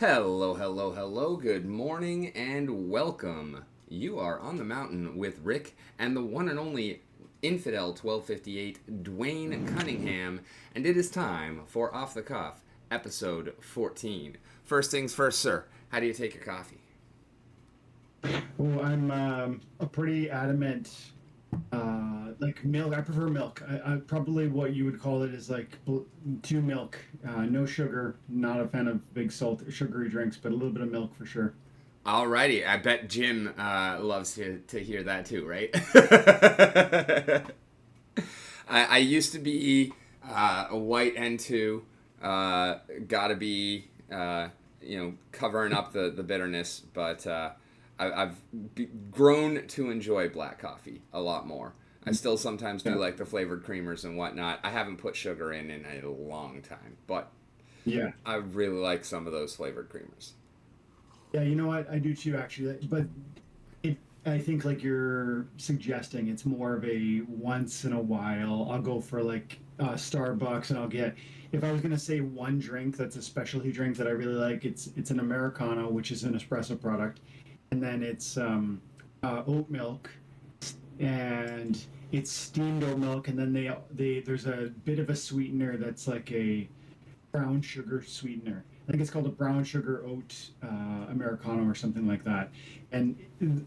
Hello, hello, hello, good morning, and welcome. You are on the mountain with Rick and the one and only Infidel 1258, Dwayne Cunningham, and it is time for Off the Cuff, episode 14. First things first, sir, how do you take your coffee? Oh, I'm a pretty adamant, like milk. I prefer milk. I probably what you would call it is like two milk, no sugar. Not a fan of big salt, sugary drinks, but a little bit of milk for sure. Alrighty, I bet Jim loves to hear that too, right? I used to be a white N2, gotta be, covering up the bitterness, but I've grown to enjoy black coffee a lot more. I still sometimes do Yeah, like the flavored creamers and whatnot. I haven't put sugar in a long time, but yeah, I really like some of those flavored creamers. yeah. You know what? I do too, actually. But it, I think like you're suggesting, it's more of a once in a while. I'll go for like Starbucks, and I'll get. If I was gonna say one drink that's a specialty drink that I really like, it's an Americano, which is an espresso product, and then it's oat milk, and it's steamed oat milk, and then they there's a bit of a sweetener that's like a brown sugar sweetener. I think it's called a brown sugar oat Americano or something like that. And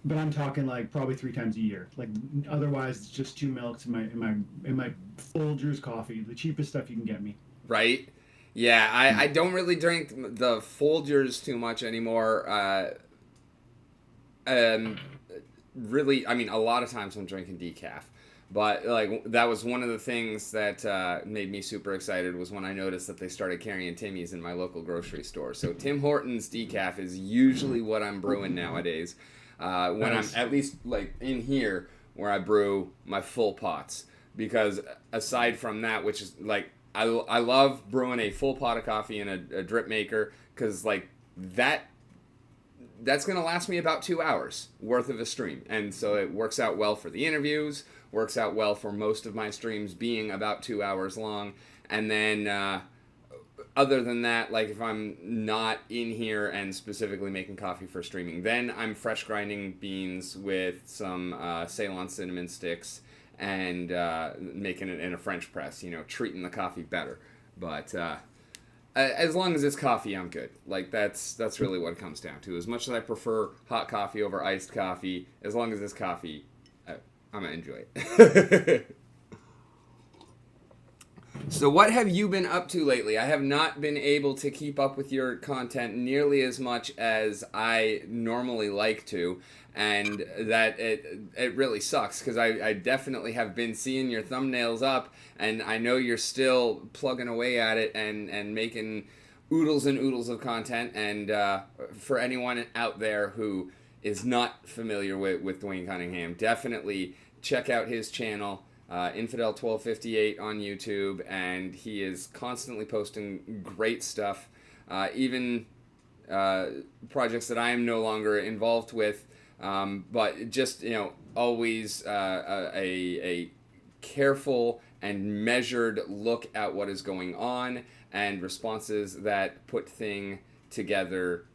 but I'm talking like probably three times a year. Like otherwise, it's just two milks in my Folgers coffee, the cheapest stuff you can get me. Right? Yeah, I Mm. don't really drink the Folgers too much anymore. Um, really, I mean, a lot of times I'm drinking decaf. But like that was one of the things that made me super excited was when I noticed that they started carrying Timmy's in my local grocery store. So Tim Hortons decaf is usually what I'm brewing nowadays. When I'm Nice. at least like in here where I brew my full pots, because aside from that, which is like I love brewing a full pot of coffee in a drip maker because like that that's going to last me about 2 hours worth of a stream. And so it works out well for the interviews, works out well for most of my streams being about 2 hours long. And then, other than that, like if I'm not in here and specifically making coffee for streaming, then I'm fresh grinding beans with some Ceylon cinnamon sticks and making it in a French press, treating the coffee better. But as long as it's coffee, I'm good. Like that's really what it comes down to. As much as I prefer hot coffee over iced coffee, as long as it's coffee, I'm gonna enjoy it. So, what have you been up to lately? I have not been able to keep up with your content nearly as much as I normally like to, and that it really sucks because I definitely have been seeing your thumbnails up, and I know you're still plugging away at it and making oodles and oodles of content. And for anyone out there who is not familiar with Dwayne Cunningham, definitely check out his channel, Infidel 1258 on YouTube, and he is constantly posting great stuff. Even uh, projects that I am no longer involved with, but just always a careful and measured look at what is going on and responses that put thing together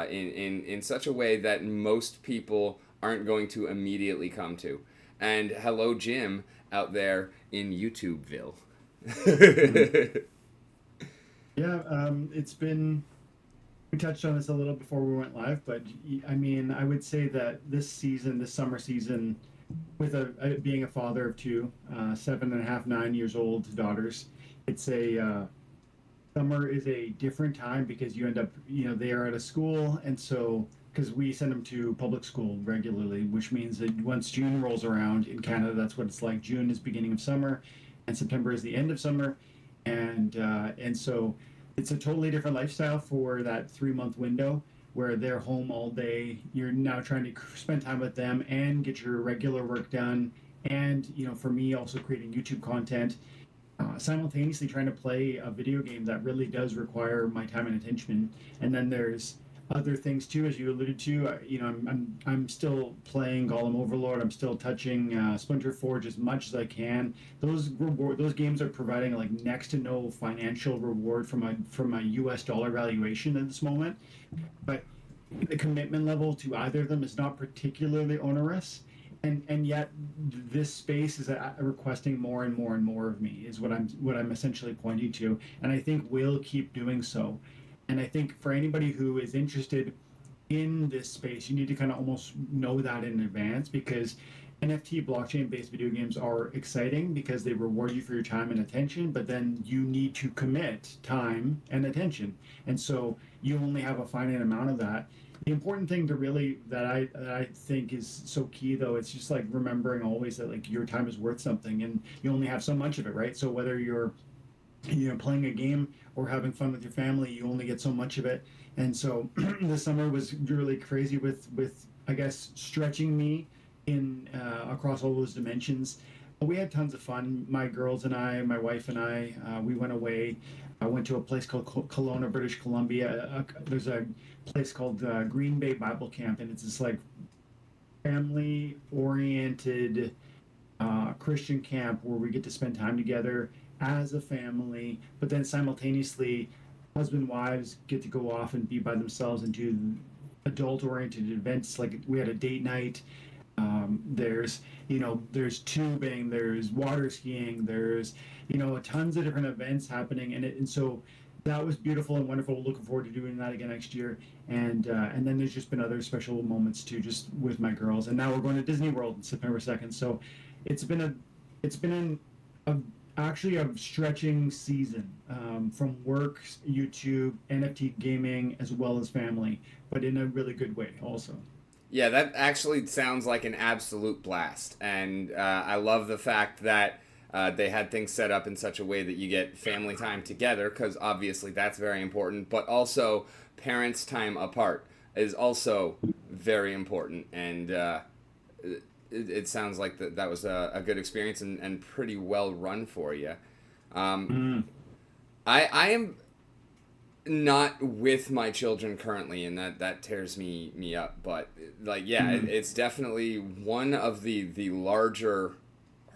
in such a way that most people aren't going to immediately come to. And hello, Jim, out there in YouTubeville. Mhm. Yeah, it's been. We touched on this a little before we went live, but I mean, I would say that this season, this summer season, with being a father of two, 7.5, 9 years old daughters, it's a summer is a different time because you end up, they are at a school, and so because we send them to public school regularly, which means that once June rolls around in Canada, that's what it's like. June is beginning of summer, and September is the end of summer, and so it's a totally different lifestyle for that 3 month window where they're home all day. You're now trying to spend time with them and get your regular work done, and for me, also creating YouTube content simultaneously trying to play a video game that really does require my time and attention. And then there's other things too, as you alluded to. I'm still playing Golem Overlord. I'm still touching Splinter Forge as much as I can. Those games are providing like next to no financial reward from a U.S. dollar valuation at this moment, but the commitment level to either of them is not particularly onerous. And yet this space is requesting more and more and more of me, is what I'm essentially pointing to, and I think will keep doing so. And I think for anybody who is interested in this space, you need to kind of almost know that in advance, because NFT blockchain based video games are exciting because they reward you for your time and attention, but then you need to commit time and attention. And so you only have a finite amount of that. The important thing to really that I think is so key, though, it's just like remembering always that like your time is worth something, and you only have so much of it, right? So whether you're playing a game or having fun with your family, you only get so much of it. And so the summer was really crazy with I guess stretching me in across all those dimensions. We had tons of fun. My girls and I, my wife and I, we went away. I went to a place called Kelowna, British Columbia. There's a place called Green Bay Bible Camp, and it's this like family-oriented Christian camp where we get to spend time together as a family, but then simultaneously, husband and wives get to go off and be by themselves and do adult-oriented events. Like we had a date night. There's tubing, there's water skiing, there's tons of different events happening, and so that was beautiful and wonderful. Looking forward to doing that again next year. And then there's just been other special moments too, just with my girls. And now we're going to Disney World on September 2nd. So it's been actually a stretching season, from work, YouTube, NFT gaming, as well as family, but in a really good way also. Yeah, that actually sounds like an absolute blast. And I love the fact that they had things set up in such a way that you get family time together, because obviously that's very important, but also parents' time apart is also very important. And it sounds like that was a good experience and pretty well run for you. I am not with my children currently, and that tears me up. But like, yeah, it's definitely one of the larger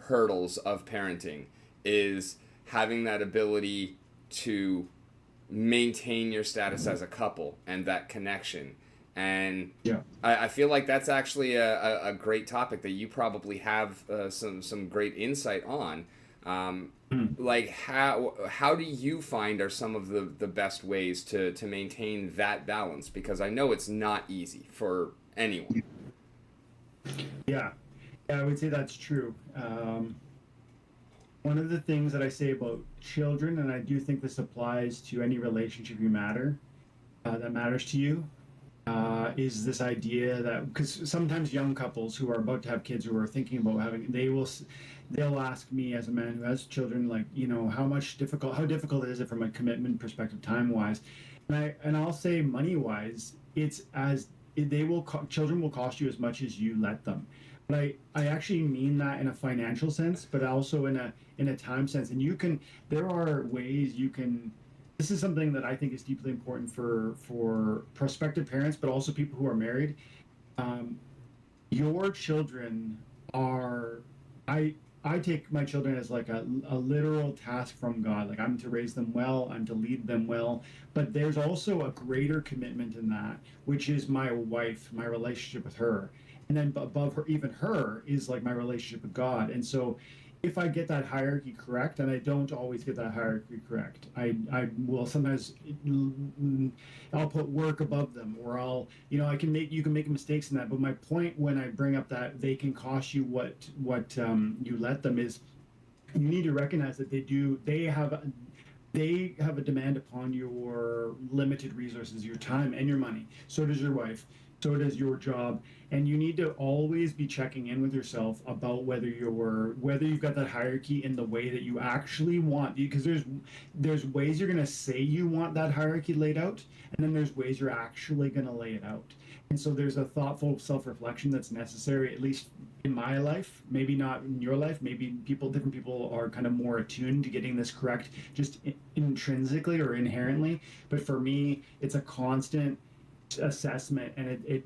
hurdles of parenting is having that ability to maintain your status as a couple and that connection. And Yeah. I feel like that's actually a great topic that you probably have some great insight on. Like how do you find are some of the best ways to maintain that balance? Because I know it's not easy for anyone. Yeah, I would say that's true. One of the things that I say about children, and I do think this applies to any relationship that matters to you, is this idea that, because sometimes young couples who are about to have kids, who are thinking about having, they'll ask me as a man who has children, like, how difficult is it from a commitment perspective, time wise, and I'll say money wise, children will cost you as much as you let them. But I actually mean that in a financial sense, but also in a time sense. And there are ways you can. This is something that I think is deeply important for prospective parents, but also people who are married. Your children are. I take my children as like a literal task from God. Like I'm to raise them well, I'm to lead them well. But there's also a greater commitment in that, which is my wife, my relationship with her. And then above her, even her, is like my relationship with God. And so if I get that hierarchy correct, and I don't always get that hierarchy correct, I will sometimes, I'll put work above them, or you can make mistakes in that. But my point when I bring up that they can cost you what you let them is, you need to recognize that they have a demand upon your limited resources, your time and your money. So does your wife. So does your job. And you need to always be checking in with yourself about whether you've got that hierarchy in the way that you actually want, because there's ways you're going to say you want that hierarchy laid out, and then there's ways you're actually going to lay it out. And so there's a thoughtful self-reflection that's necessary, at least in my life, maybe not in your life. Maybe different people are kind of more attuned to getting this correct just intrinsically or inherently. But for me, it's a constant assessment, and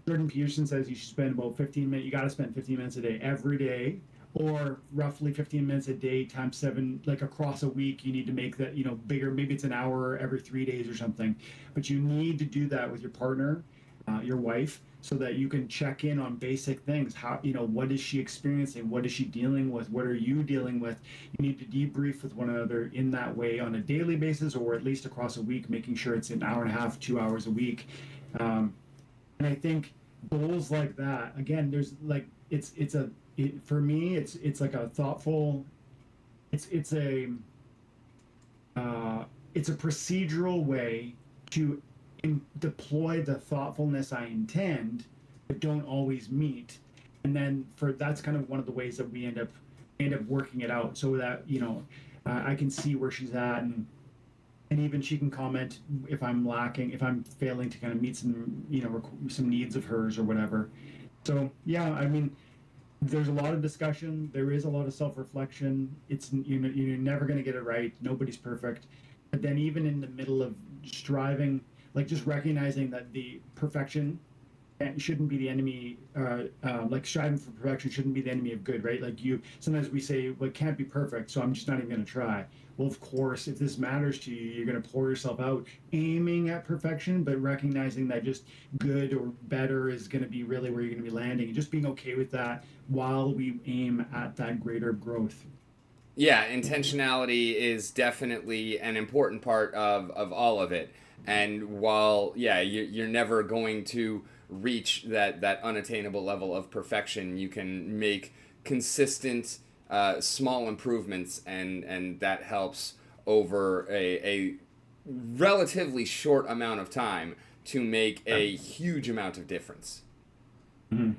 Jordan Peterson says you should spend about 15 minutes. You got to spend 15 minutes a day every day, or roughly 15 minutes a day times 7, like across a week. You need to make that bigger. Maybe it's an hour every 3 days or something, but you need to do that with your partner, your wife, so that you can check in on basic things. How, what is she experiencing? What is she dealing with? What are you dealing with? You need to debrief with one another in that way on a daily basis, or at least across a week, making sure it's an hour and a half, 2 hours a week. And I think goals like that, again, there's like, for me, it's like a thoughtful, it's a, it's a procedural way to deploy the thoughtfulness I intend, but don't always meet. And then that's kind of one of the ways that we end up working it out, so that I can see where she's at, and even she can comment if I'm lacking, if I'm failing to kind of meet some some needs of hers or whatever. So yeah, I mean, there's a lot of discussion. There is a lot of self-reflection. It's you're never going to get it right. Nobody's perfect. But then even in the middle of striving, like just recognizing that the perfection shouldn't be the enemy. Like striving for perfection shouldn't be the enemy of good, right? Like sometimes we say, well, it can't be perfect, so I'm just not even going to try. Well, of course, if this matters to you, you're going to pour yourself out aiming at perfection, but recognizing that just good or better is going to be really where you're going to be landing, and just being okay with that while we aim at that greater growth. Yeah, intentionality is definitely an important part of all of it. And while, yeah, you're never going to reach that unattainable level of perfection, you can make consistent small improvements, and that helps over a relatively short amount of time to make a huge amount of difference. Mm-hmm.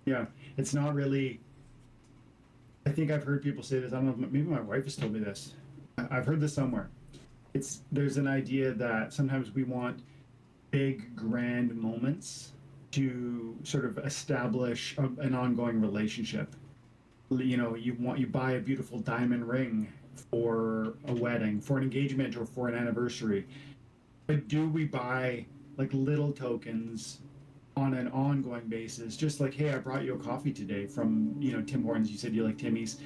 Yeah, it's not really. I think I've heard people say this. I don't know. Maybe my wife has told me this. I've heard this somewhere. There's an idea that sometimes we want big, grand moments to sort of establish an ongoing relationship. You buy a beautiful diamond ring for a wedding, for an engagement, or for an anniversary. But do we buy like little tokens on an ongoing basis? Just like, hey, I brought you a coffee today from Tim Hortons. You said you like Timmy's.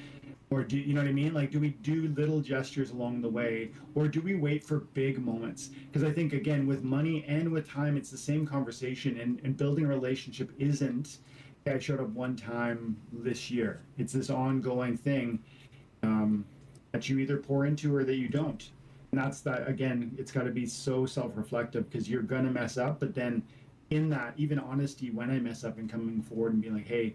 Or do you know what I mean? Like, do we do little gestures along the way, or do we wait for big moments? Because I think, again, with money and with time, it's the same conversation. And building a relationship isn't, hey, I showed up one time this year. It's this ongoing thing that you either pour into or that you don't. And that's that. Again, it's got to be so self-reflective, because you're gonna mess up. But then, in that, even honesty when I mess up and coming forward and being like, hey,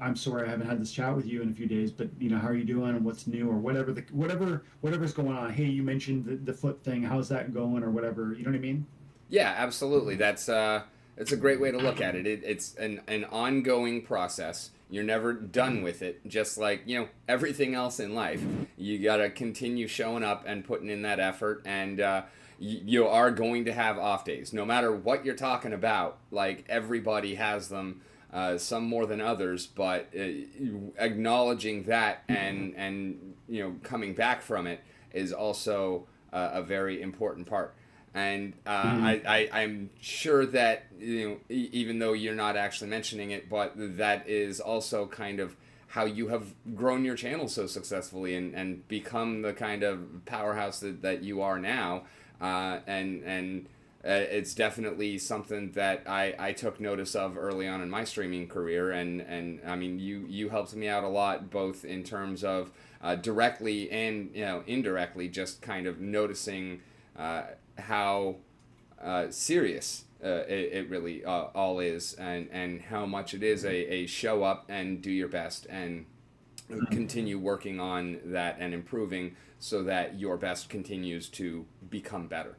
I'm sorry I haven't had this chat with you in a few days, but how are you doing, and what's new, or whatever's going on. Hey, you mentioned the foot thing. How's that going, or whatever. You know what I mean? Yeah, absolutely. It's a great way to look at it. It's an ongoing process. You're never done with it. Just like everything else in life, you gotta continue showing up and putting in that effort, and you are going to have off days, no matter what you're talking about. Like, everybody has them. Some more than others, but acknowledging that and coming back from it is also a very important part. And I'm sure that even though you're not actually mentioning it, but that is also kind of how you have grown your channel so successfully, and become the kind of powerhouse that you are now. And it's definitely something that I took notice of early on in my streaming career, and I mean, you helped me out a lot, both in terms of directly and indirectly, just kind of noticing how serious it really all is, and how much it is a show up and do your best, and continue working on that and improving, so that your best continues to become better.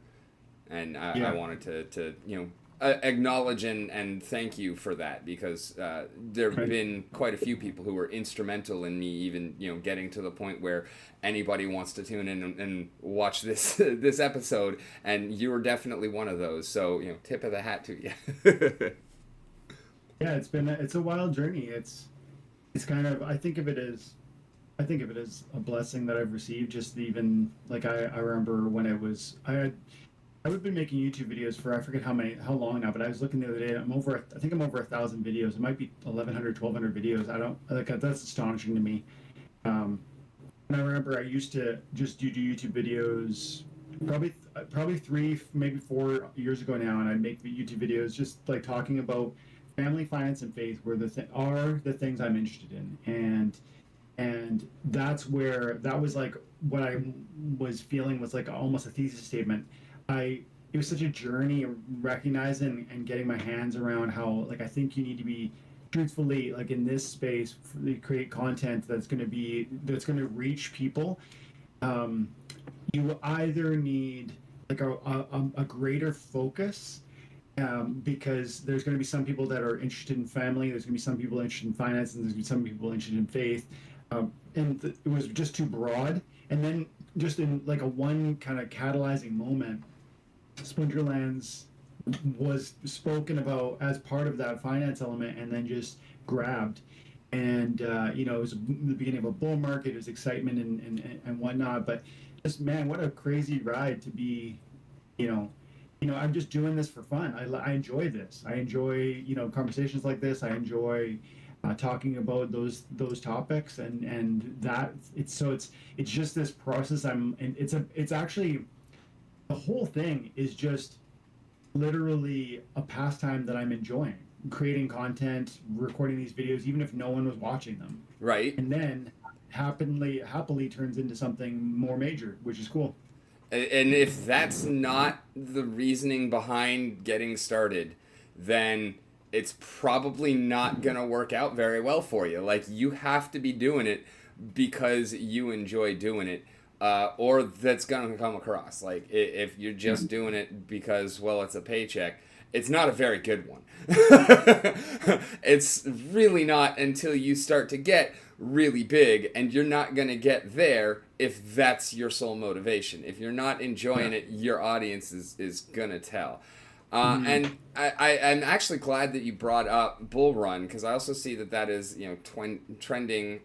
And I wanted to acknowledge and thank you for that, because there have been quite a few people who were instrumental in me even getting to the point where anybody wants to tune in and watch this this episode, and you were definitely one of those. So tip of the hat to you. Yeah, it's a wild journey. It's kind of, I think of it as a blessing that I've received. Just even like I remember when I had I've been making YouTube videos for I forget how long now, but I was looking the other day. I think I'm over 1,000 videos. It might be 1,100, 1,200 videos. I don't like that's astonishing to me. Um, and I remember I used to just do YouTube videos probably 3, maybe 4 years ago now, and I'd make the YouTube videos just like talking about family, finance, and faith were are the things I'm interested in, and that's where that was like what I was feeling was like almost a thesis statement. I It was such a journey of recognizing and getting my hands around how like I think you need to be truthfully like in this space create content that's going to reach people. You either need like a greater focus because there's going to be some people that are interested in family, there's going to be some people interested in finance, and there's going to be some people interested in faith. It was just too broad. And then just in like a one kind of catalyzing moment, Splinterlands was spoken about as part of that finance element and then just grabbed. And, it was the beginning of a bull market, it was excitement and whatnot. But just, man, what a crazy ride to be, you know, I'm just doing this for fun. I enjoy this. I enjoy, conversations like this. I enjoy talking about those topics and that it's just this process. It's actually the whole thing is just literally a pastime that I'm enjoying. Creating content, recording these videos, even if no one was watching them. Right. And then happily turns into something more major, which is cool. And if that's not the reasoning behind getting started, then it's probably not going to work out very well for you. Like, you have to be doing it because you enjoy doing it, or that's going to come across. Like, if you're just doing it because, well, it's a paycheck, it's not a very good one. It's really not until you start to get really big, and you're not going to get there if that's your sole motivation. If you're not enjoying it, your audience is going to tell. And I'm actually glad that you brought up Bull Run, because I also see that is trending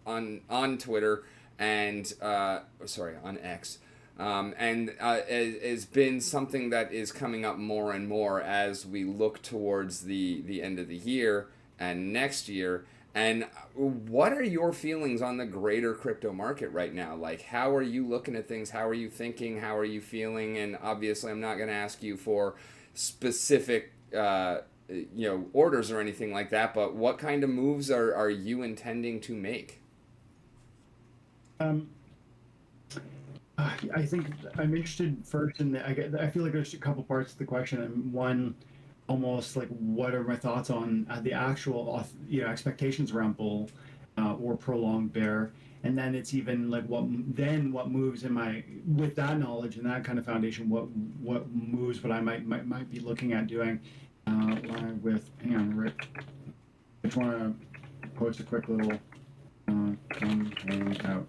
on Twitter and on X. And has been something that is coming up more and more as we look towards the end of the year and next year. And what are your feelings on the greater crypto market right now? Like, how are you looking at things? How are you thinking? How are you feeling? And obviously, I'm not going to ask you for specific orders or anything like that, but what kind of moves are you intending to make? I think I'm interested first in I feel like there's a couple parts to the question. And one, almost like, what are my thoughts on the actual, expectations around bull or prolonged bear? And then it's even like what moves with that knowledge and that kind of foundation, what moves what I might be looking at doing live with. Hang on, Rick. I just want to post a quick little come hang out.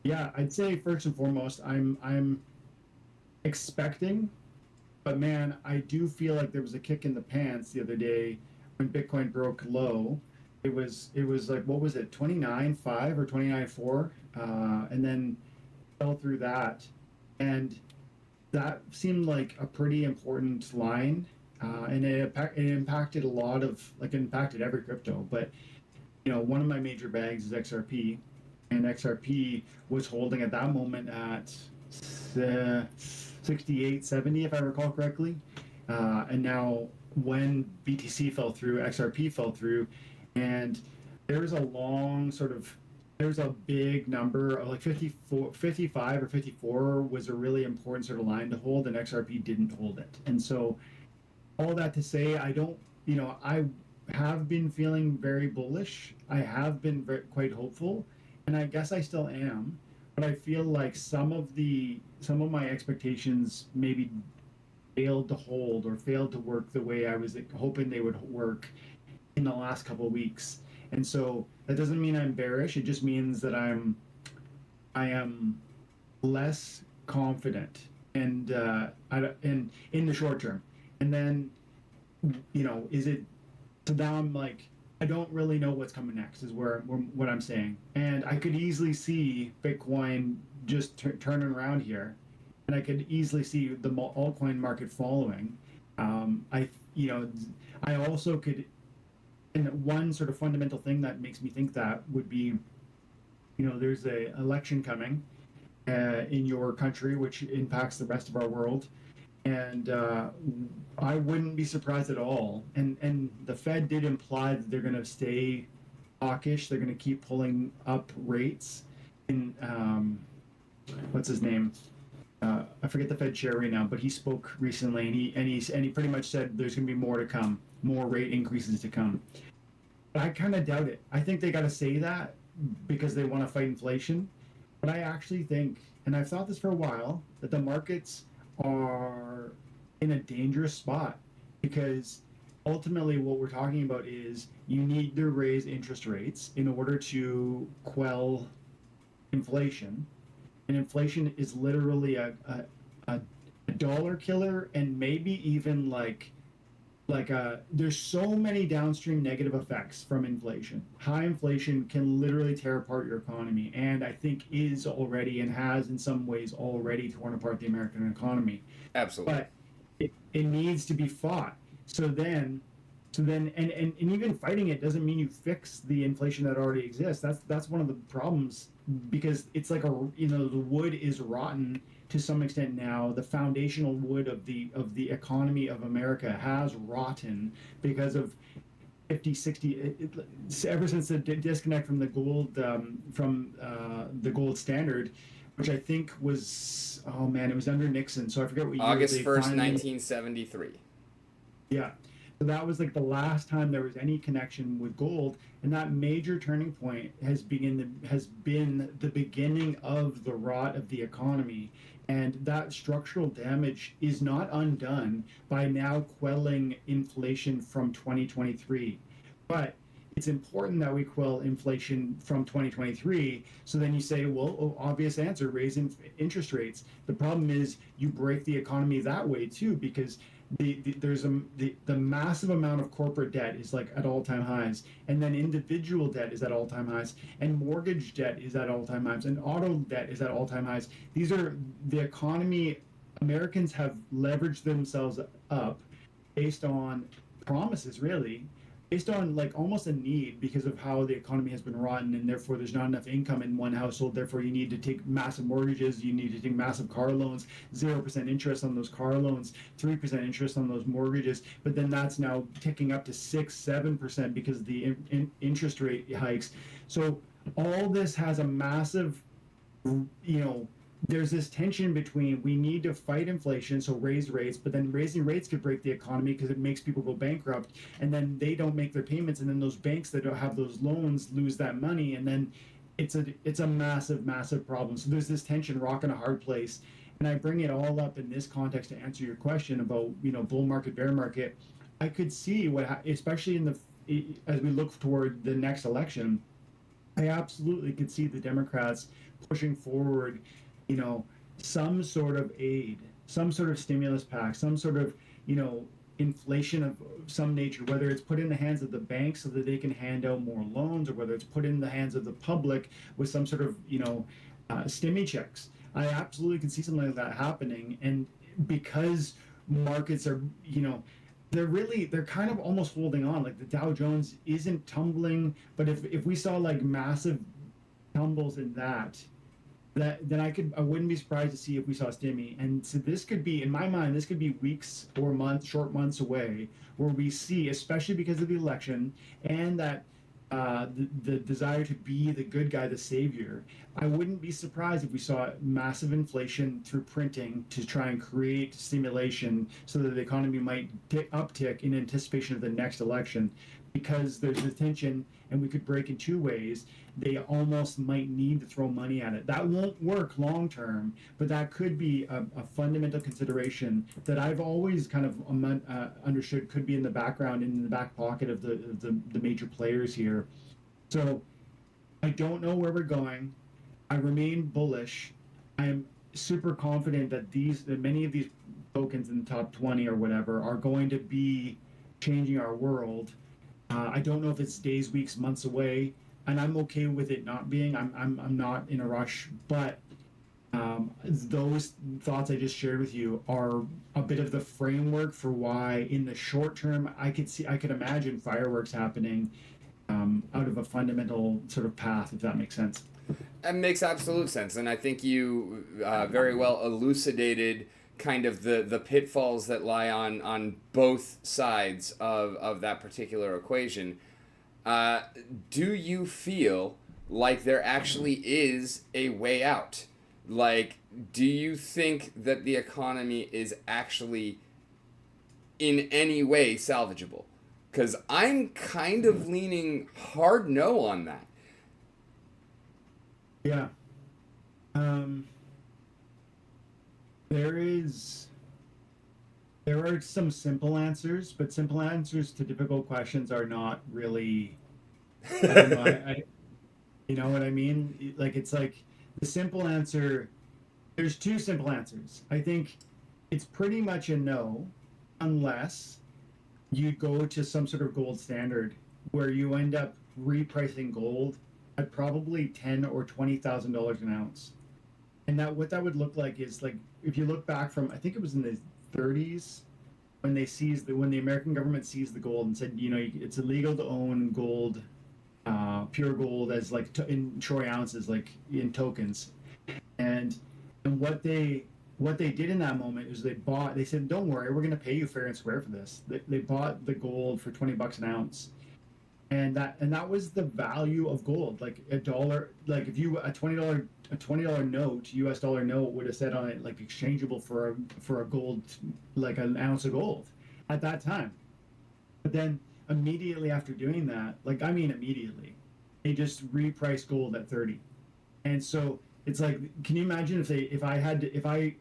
Yeah, I'd say first and foremost, I'm expecting, but man, I do feel like there was a kick in the pants the other day when Bitcoin broke low. It was like, what was it, 29.5 or 29.4, and then fell through that, and that seemed like a pretty important line, and it impacted it impacted every crypto, but one of my major bags is XRP. And XRP was holding at that moment at 68.70, if I recall correctly. And now when BTC fell through, XRP fell through, and there's a big number of like 54, 55 or 54 was a really important sort of line to hold, and XRP didn't hold it. And so all that to say, I have been feeling very bullish. I have been quite hopeful. And I guess I still am, but I feel like some of my expectations maybe failed to hold or failed to work the way I was hoping they would work in the last couple of weeks. And so that doesn't mean I'm bearish. It just means that I am less confident and in the short term. And then is it so now I'm like I don't really know what's coming next. Is what I'm saying, and I could easily see Bitcoin just turning around here, and I could easily see the altcoin market following. I you know I also could, and one sort of fundamental thing that makes me think that would be, there's a election coming in your country, which impacts the rest of our world. And I wouldn't be surprised at all. And the Fed did imply that they're going to stay hawkish. They're going to keep pulling up rates. And what's his name? I forget the Fed chair right now, but he spoke recently, and he pretty much said there's going to be more to come, more rate increases to come. But I kind of doubt it. I think they got to say that because they want to fight inflation. But I actually think, and I've thought this for a while, that the markets are in a dangerous spot, because ultimately what we're talking about is you need to raise interest rates in order to quell inflation. And inflation is literally a dollar killer, and maybe even there's so many downstream negative effects from inflation. High inflation can literally tear apart your economy, and I think is already, and has in some ways already, torn apart the American economy. Absolutely. But it needs to be fought. And even fighting it doesn't mean you fix the inflation that already exists. That's one of the problems, because it's like the wood is rotten to some extent now. The foundational wood of the economy of America has rotten because of 50, 60, ever since the disconnect from the gold, the gold standard, which I think was, oh man, it was under Nixon. So I forget what year. August they 1st, finally, 1973. Yeah. So that was like the last time there was any connection with gold, and that major turning point has been the beginning of the rot of the economy, and that structural damage is not undone by now quelling inflation from 2023. But it's important that we quell inflation from 2023. So then you say, well, obvious answer, raise interest rates. The problem is you break the economy that way too, because the massive amount of corporate debt is like at all-time highs, and then individual debt is at all-time highs, and mortgage debt is at all-time highs, and auto debt is at all-time highs. These are the economy. Americans have leveraged themselves up based on promises, really, based on like almost a need, because of how the economy has been rotten, and therefore there's not enough income in one household. Therefore, you need to take massive mortgages, you need to take massive car loans, 0% interest on those car loans, 3% interest on those mortgages. But then that's now ticking up to 6-7% because of the interest rate hikes. So all this has a massive, there's this tension between, we need to fight inflation, so raise rates, but then raising rates could break the economy because it makes people go bankrupt, and then they don't make their payments, and then those banks that don't have those loans lose that money, and then it's a massive problem. So there's this tension, rock and a hard place. And I bring it all up in this context to answer your question about bull market, bear market. I could see especially as we look toward the next election, I absolutely could see the Democrats pushing forward some sort of aid, some sort of stimulus pack, some sort of, inflation of some nature, whether it's put in the hands of the banks so that they can hand out more loans, or whether it's put in the hands of the public with some sort of, stimmy checks. I absolutely can see something like that happening. And because markets are, they're kind of almost holding on. Like the Dow Jones isn't tumbling, but if we saw like massive tumbles in then I wouldn't be surprised to see if we saw stimmy. And so this could be, in my mind, this could be weeks or months, short months away, where we see, especially because of the election and that the desire to be the good guy, the savior. I wouldn't be surprised if we saw massive inflation through printing to try and create stimulation so that the economy might uptick in anticipation of the next election. Because there's this tension, and we could break in two ways. They almost might need to throw money at it. That won't work long term, but that could be a fundamental consideration that I've always kind of understood could be in the background, in the back pocket of the major players here. So I don't know where we're going. I remain bullish. I am super confident that many of these tokens in the top 20 or whatever are going to be changing our world. I don't know if it's days, weeks, months away, and I'm okay with it not being. I'm not in a rush, but those thoughts I just shared with you are a bit of the framework for why, in the short term, I could imagine fireworks happening out of a fundamental sort of path, if that makes sense. That makes absolute sense, and I think you very well elucidated kind of the pitfalls that lie on both sides of that particular equation. Uh, do you feel like there actually is a way out? Like, do you think that the economy is actually in any way salvageable? Because I'm kind of leaning hard no on that. Yeah. Um, there is there are some simple answers, but simple answers to difficult questions are not really. I don't know. I you know what I mean? Like it's like the simple answer. There's two simple answers. I think it's pretty much a no, unless you go to some sort of gold standard where you end up repricing gold at probably $10,000 or $20,000 an ounce. And that what that would look like is like if you look back from I think it was in the 30s when when the American government seized the gold and said it's illegal to own gold, pure gold as like in troy ounces like in tokens, and what they did in that moment is they said don't worry, we're going to pay you fair and square for this. They bought the gold for $20 an ounce, and that was the value of gold. Like a dollar, like if you a $20 note, US dollar note would have said on it like exchangeable for a gold, like an ounce of gold at that time. But then immediately after doing that, like I mean immediately, they just repriced gold at 30. And so it's like, can you imagine if I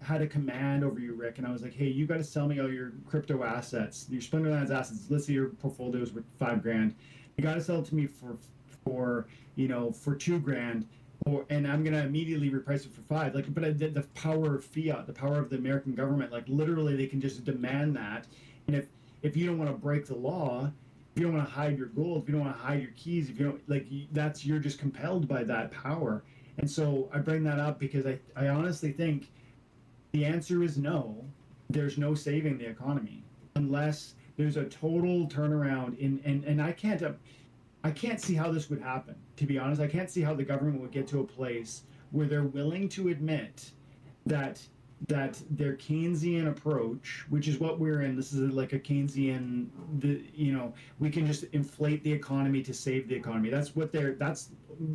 had a command over you, Rick, and I was like, hey, you got to sell me all your crypto assets, your Splinterlands assets. Let's say your portfolio is worth 5 grand. You got to sell it to me for 2 grand, and I'm gonna immediately reprice it for 5. Like, but the power of fiat, the power of the American government, like literally, they can just demand that. And if you don't want to break the law, if you don't want to hide your gold, if you don't want to hide your keys, if you don't like, you're just compelled by that power. And so I bring that up because I honestly think the answer is no. There's no saving the economy unless there's a total turnaround and I can't see how this would happen. To be honest, I can't see how the government would get to a place where they're willing to admit that their Keynesian approach, which is what we're in, this is like a Keynesian, we can just inflate the economy to save the economy. That's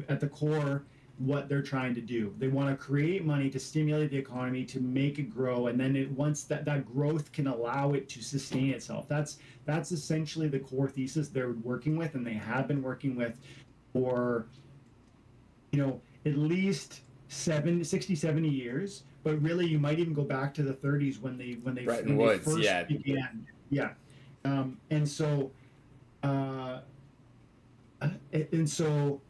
at the core what they're trying to do. They want to create money to stimulate the economy, to make it grow, and then once that growth can allow it to sustain itself. That's essentially the core thesis they're working with, and they have been working with for at least 60, 70 years. But really, you might even go back to the 30s Bretton when they Woods, first yeah. began. Yeah, and so. And so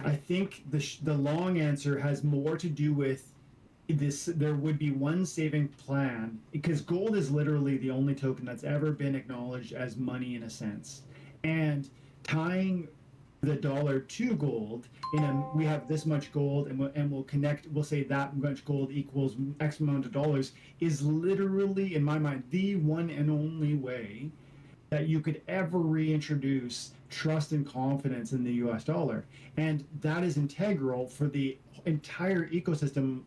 I think the long answer has more to do with this. There would be one saving plan because gold is literally the only token that's ever been acknowledged as money in a sense, and tying the dollar to gold we have this much gold and we'll connect. We'll say that much gold equals X amount of dollars is literally, in my mind, the one and only way that you could ever reintroduce trust and confidence in the US dollar. And that is integral for the entire ecosystem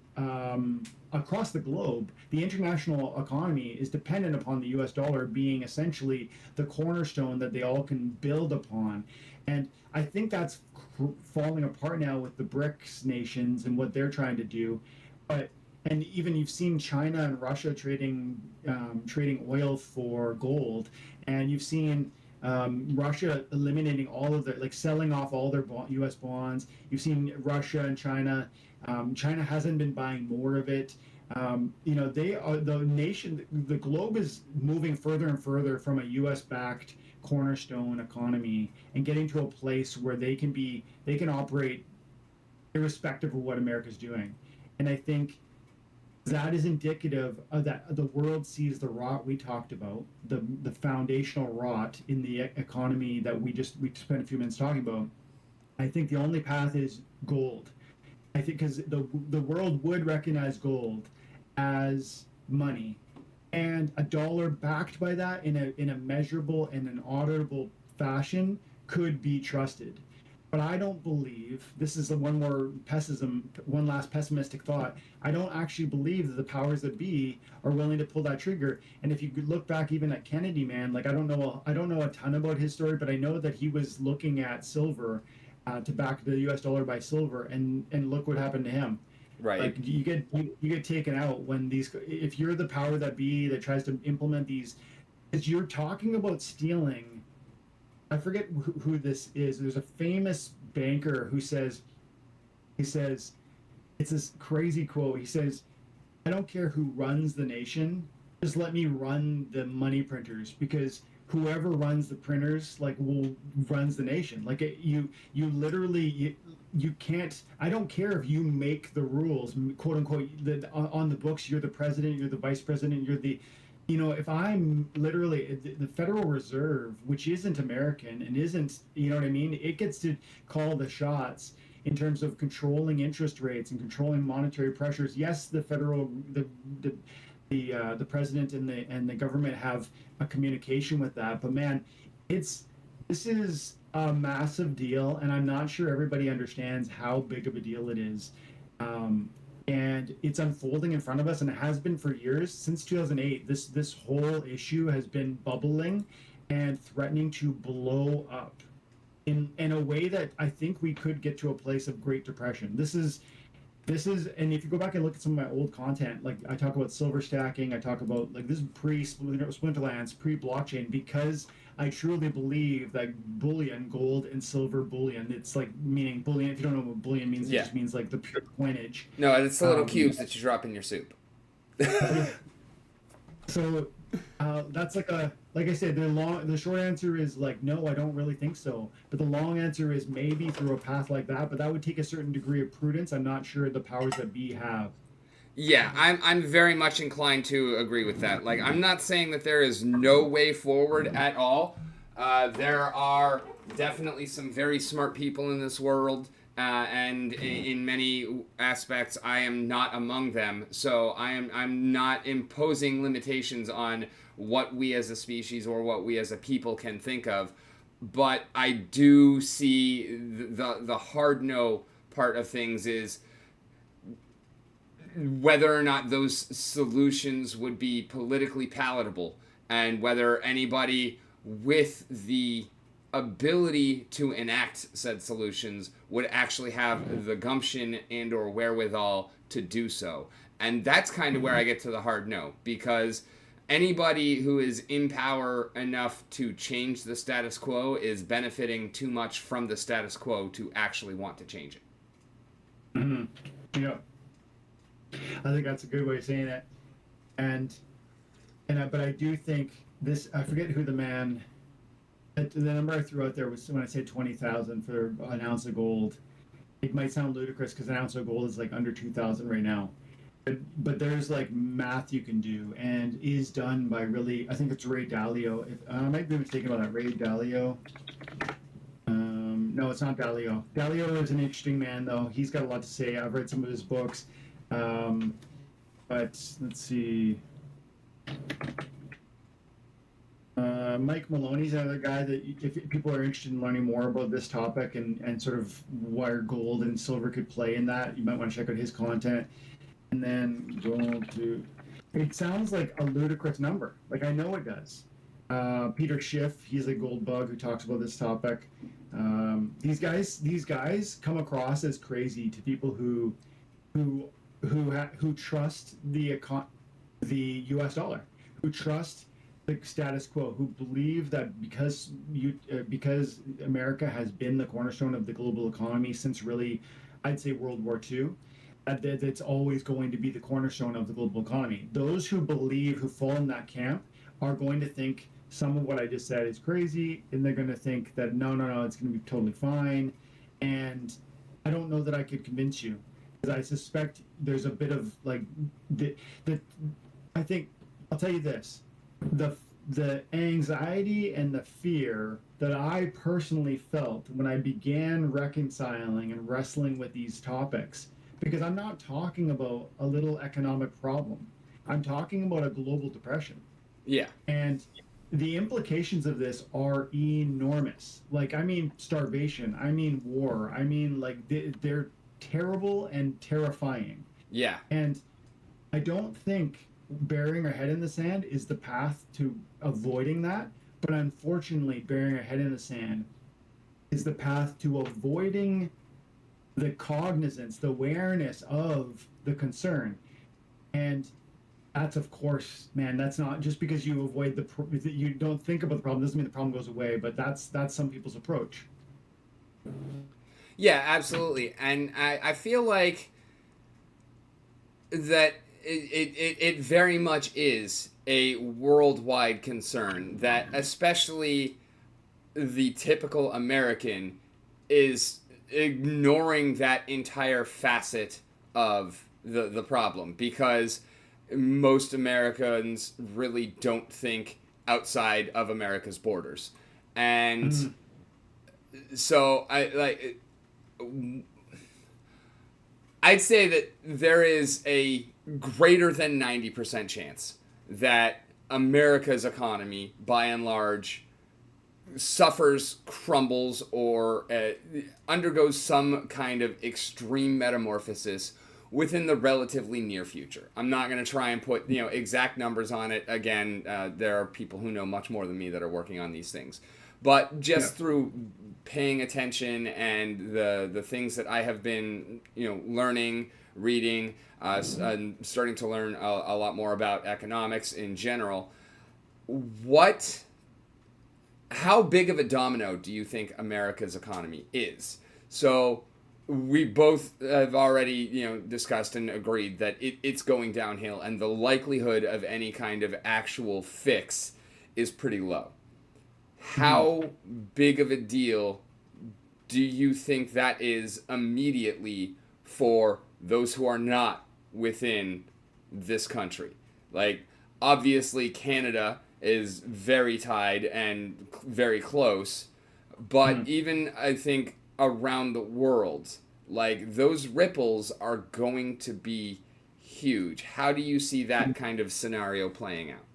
across the globe. The international economy is dependent upon the US dollar being essentially the cornerstone that they all can build upon. And I think that's falling apart now with the BRICS nations and what they're trying to do. And even you've seen China and Russia trading oil for gold, and you've seen Russia eliminating all of their, like selling off all their U.S. bonds. You've seen Russia and China. China hasn't been buying more of it. They are the nation. The globe is moving further and further from a U.S.-backed cornerstone economy and getting to a place where they can operate irrespective of what America's doing. And I think that is indicative of that the world sees the rot we talked about, the foundational rot in the economy that we spent a few minutes talking about. I think the only path is gold. I think because the world would recognize gold as money, and a dollar backed by that in a measurable and an auditable fashion could be trusted. But I don't believe, this is one last pessimistic thought. I don't actually believe that the powers that be are willing to pull that trigger. And if you could look back even at Kennedy, man, like I don't know a ton about his story, but I know that he was looking at silver to back the U.S. dollar by silver, and look what happened to him. Right. Like you get taken out when these. If you're the power that be that tries to implement these, as you're talking about stealing. I forget who this is. There's a famous banker who says, it's this crazy quote. He says, I don't care who runs the nation, just let me run the money printers, because whoever runs the printers will runs the nation. You literally you can't. I don't care if you make the rules, quote unquote, on the books. You're the president, you're the vice president, you're the, if I'm literally the Federal Reserve, which isn't American and isn't, you know what I mean, it gets to call the shots in terms of controlling interest rates and controlling monetary pressures. Yes, the president and the government have a communication with that, but man, this is a massive deal, and I'm not sure everybody understands how big of a deal it is. And it's unfolding in front of us, and it has been for years. Since 2008, this whole issue has been bubbling and threatening to blow up in a way that I think we could get to a place of Great Depression. This is, and if you go back and look at some of my old content, like I talk about silver stacking, I talk about this is pre-Splinterlands, pre-blockchain, because I truly believe that bullion, gold and silver bullion, it's meaning bullion. If you don't know what bullion means, Yeah. It just means the pure coinage. No, it's the little cubes that you drop in your soup. So that's like I said, the short answer is no, I don't really think so. But the long answer is maybe through a path like that, but that would take a certain degree of prudence. I'm not sure the powers that be have. Yeah, I'm very much inclined to agree with that. I'm not saying that there is no way forward at all. There are definitely some very smart people in this world, and in many aspects, I am not among them. So I'm not imposing limitations on what we as a species or what we as a people can think of. But I do see the hard no part of things is whether or not those solutions would be politically palatable, and whether anybody with the ability to enact said solutions would actually have the gumption and or wherewithal to do so. And that's kind of where I get to the hard no, because anybody who is in power enough to change the status quo is benefiting too much from the status quo to actually want to change it. Mm-hmm. Yeah. I think that's a good way of saying it, but I do think this. I forget who the number I threw out there was when I said 20,000 for an ounce of gold. It might sound ludicrous because an ounce of gold is under 2,000 right now, but there's math you can do, and is done by really. I think it's Ray Dalio. I might be mistaken about that. Ray Dalio. No, it's not Dalio. Dalio is an interesting man, though. He's got a lot to say. I've read some of his books. But let's see. Mike Maloney's another guy that if people are interested in learning more about this topic and sort of where gold and silver could play in that, you might want to check out his content. And then gold to. It sounds like a ludicrous number. I know it does. Peter Schiff, he's a gold bug who talks about this topic. These guys come across as crazy to people who trust the U.S. dollar, who trust the status quo, who believe that because America has been the cornerstone of the global economy since really, I'd say World War II, that it's always going to be the cornerstone of the global economy. Those who fall in that camp are going to think some of what I just said is crazy, and they're going to think that no, it's going to be totally fine. And I don't know that I could convince you. because I suspect there's a bit of like the I think I'll tell you this, the anxiety and the fear that I personally felt when I began reconciling and wrestling with these topics, because I'm not talking about a little economic problem. I'm talking about a global depression. Yeah. And the implications of this are enormous. Like, I mean, starvation, I mean, war, I mean, like, they're terrible and terrifying. Yeah. And I don't think burying our head in the sand is the path to avoiding that. But unfortunately, burying our head in the sand is the path to avoiding the cognizance, the awareness of the concern. And that's, of course, man, that's not just because you avoid you don't think about the problem doesn't mean the problem goes away, but that's some people's approach. Yeah, absolutely. And I feel like that it very much is a worldwide concern, that especially the typical American is ignoring that entire facet of the problem, because most Americans really don't think outside of America's borders. And so I'd say that there is a greater than 90% chance that America's economy, by and large, suffers, crumbles, or undergoes some kind of extreme metamorphosis within the relatively near future. I'm not going to try and put exact numbers on it. Again, there are people who know much more than me that are working on these things. But just through paying attention and the things that I have been learning, reading, and starting to learn a lot more about economics in general, how big of a domino do you think America's economy is? So we both have already discussed and agreed that it's going downhill, and the likelihood of any kind of actual fix is pretty low. How big of a deal do you think that is immediately for those who are not within this country? Like, obviously Canada is very tied and very close, but even I think around the world, like, those ripples are going to be huge. How do you see that kind of scenario playing out?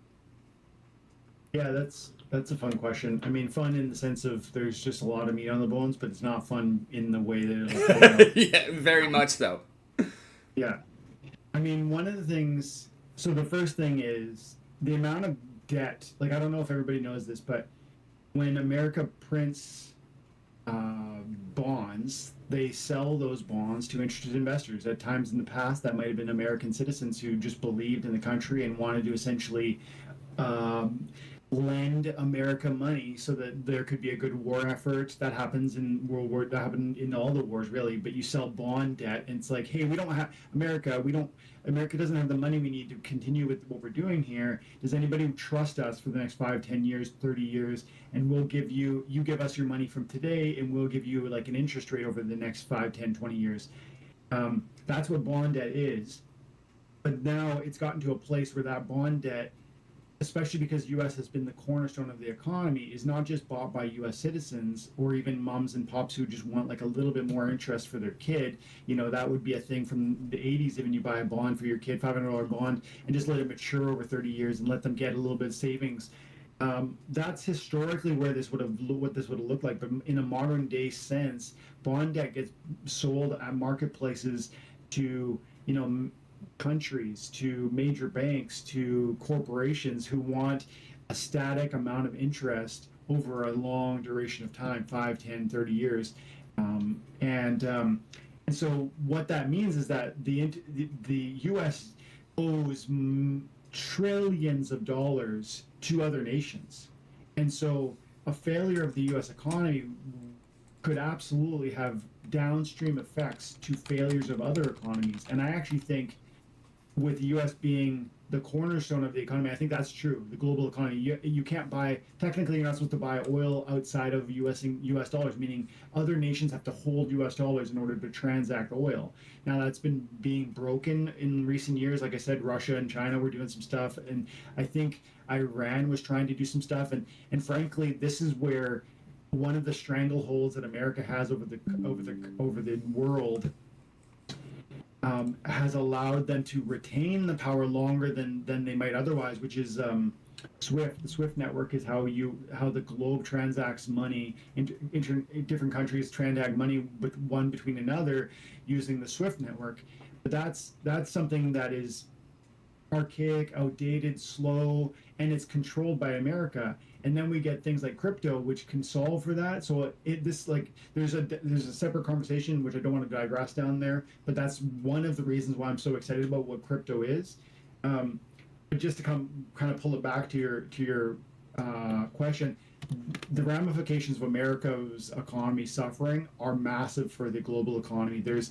Yeah, that's a fun question. I mean, fun in the sense of there's just a lot of meat on the bones, but it's not fun in the way that it'll play out. Yeah, very much so. Yeah. I mean, one of the things, so the first thing is the amount of debt. Like, I don't know if everybody knows this, but when America prints bonds, they sell those bonds to interested investors. At times in the past, that might have been American citizens who just believed in the country and wanted to essentially lend America money so that there could be a good war effort. That happens in World War. That happened in all the wars, really. But you sell bond debt, and it's like, hey, we don't have America. America doesn't have the money we need to continue with what we're doing here. Does anybody trust us for the next 5, 10 years, 30 years? And we'll give you give us your money from today, and we'll give you like an interest rate over the next 5, 10, 20 years. That's what bond debt is. But now it's gotten to a place where that bond debt, especially because U.S. has been the cornerstone of the economy, is not just bought by U.S. citizens or even moms and pops who just want like a little bit more interest for their kid. That would be a thing from the 80s. Even you buy a bond for your kid, $500 bond, and just let it mature over 30 years and let them get a little bit of savings. That's historically what this would have looked like. But in a modern day sense, bond debt gets sold at marketplaces to countries, to major banks, to corporations who want a static amount of interest over a long duration of time, 5, 10, 30 years. And so what that means is that the U.S. owes trillions of dollars to other nations. And so a failure of the U.S. economy could absolutely have downstream effects to failures of other economies. And I actually think with the U.S. being the cornerstone of the economy. I think that's true. The global economy. You can't buy. Technically, you're not supposed to buy oil outside of U.S. dollars, meaning other nations have to hold U.S. dollars in order to transact oil. Now that's been being broken in recent years. Like I said, Russia and China were doing some stuff, and I think Iran was trying to do some stuff. And frankly, this is where one of the strangleholds that America has over the world has allowed them to retain the power longer than they might otherwise, which is SWIFT. The SWIFT network is how the globe transacts money. Different countries transact money one between another using the SWIFT network. But that's something that is archaic, outdated, slow, and it's controlled by America. And then we get things like crypto, which can solve for that. So there's a separate conversation which I don't want to digress down there, but that's one of the reasons why I'm so excited about what crypto is. But just to kind of pull it back to your question, the ramifications of America's economy suffering are massive for the global economy. There's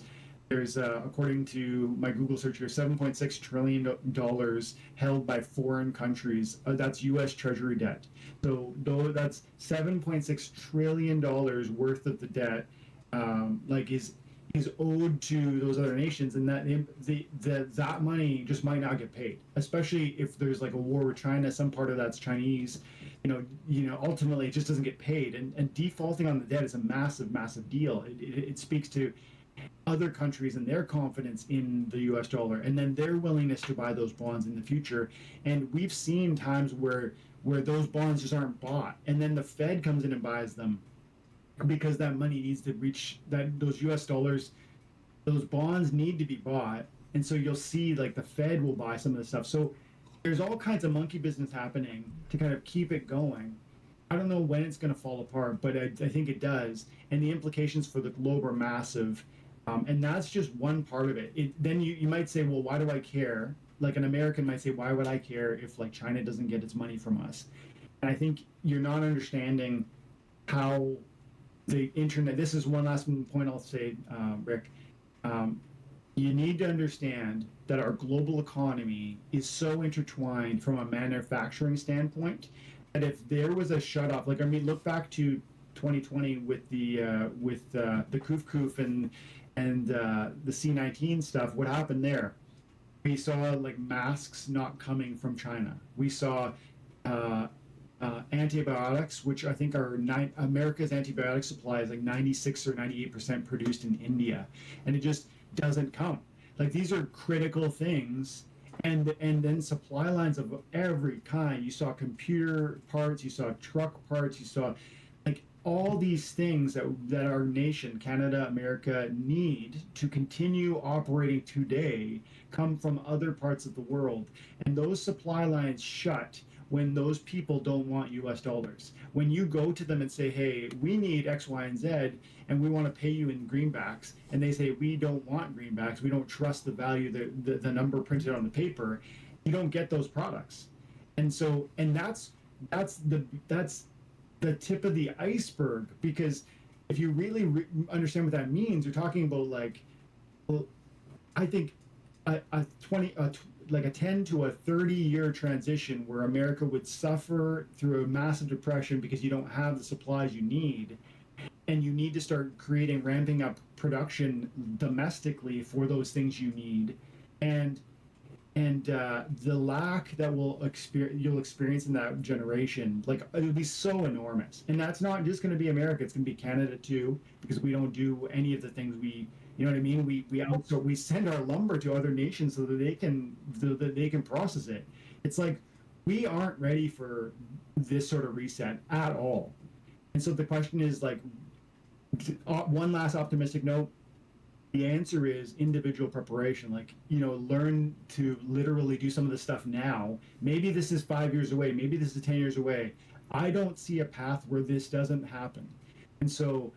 according to my Google search here, $7.6 trillion held by foreign countries. That's U.S. Treasury debt. So that's $7.6 trillion worth of the debt, is owed to those other nations, and that money just might not get paid, especially if there's like a war with China. Some part of that's Chinese. Ultimately it just doesn't get paid, and defaulting on the debt is a massive deal. It speaks to other countries and their confidence in the US dollar, and then their willingness to buy those bonds in the future. And we've seen times where those bonds just aren't bought, and then the Fed comes in and buys them because that money needs to reach those US dollars. Those bonds need to be bought, and so you'll see like the Fed will buy some of the stuff. So there's all kinds of monkey business happening to kind of keep it going. I don't know when it's going to fall apart, but I think it does, and the implications for the globe are massive. And that's just one part of it. Then you might say, well, why do I care? Like an American might say, why would I care if like China doesn't get its money from us? And I think you're not understanding how the internet. This is one last point I'll say, Rick. You need to understand that our global economy is so intertwined from a manufacturing standpoint that if there was a shut off, look back to 2020 with the Kuf and the C-19 stuff. What happened there? We saw like masks not coming from China. We saw antibiotics, which I think America's antibiotic supply is like 96 or 98% produced in India, and it just doesn't come. Like these are critical things, and then supply lines of every kind. You saw computer parts, you saw truck parts, you saw all these things that our nation, Canada, America, need to continue operating today come from other parts of the world. And those supply lines shut when those people don't want US dollars. When you go to them and say, hey, we need X, Y, and Z, and we want to pay you in greenbacks, and they say, we don't want greenbacks, we don't trust the value, the number printed on the paper, you don't get those products. And that's the tip of the iceberg, because if you really understand what that means, you're talking about I think a 10 to a 30-year transition where America would suffer through a massive depression because you don't have the supplies you need, and you need to start ramping up production domestically for those things you need, and the lack that you'll experience in that generation, it would be so enormous. And that's not just going to be America; it's going to be Canada too, because we don't do any of the things you know what I mean? We send our lumber to other nations so that they can process it. It's like we aren't ready for this sort of reset at all. And so the question is one last optimistic note. The answer is individual preparation. Learn to literally do some of this stuff now. Maybe this is 5 years away. Maybe this is 10 years away. I don't see a path where this doesn't happen. And so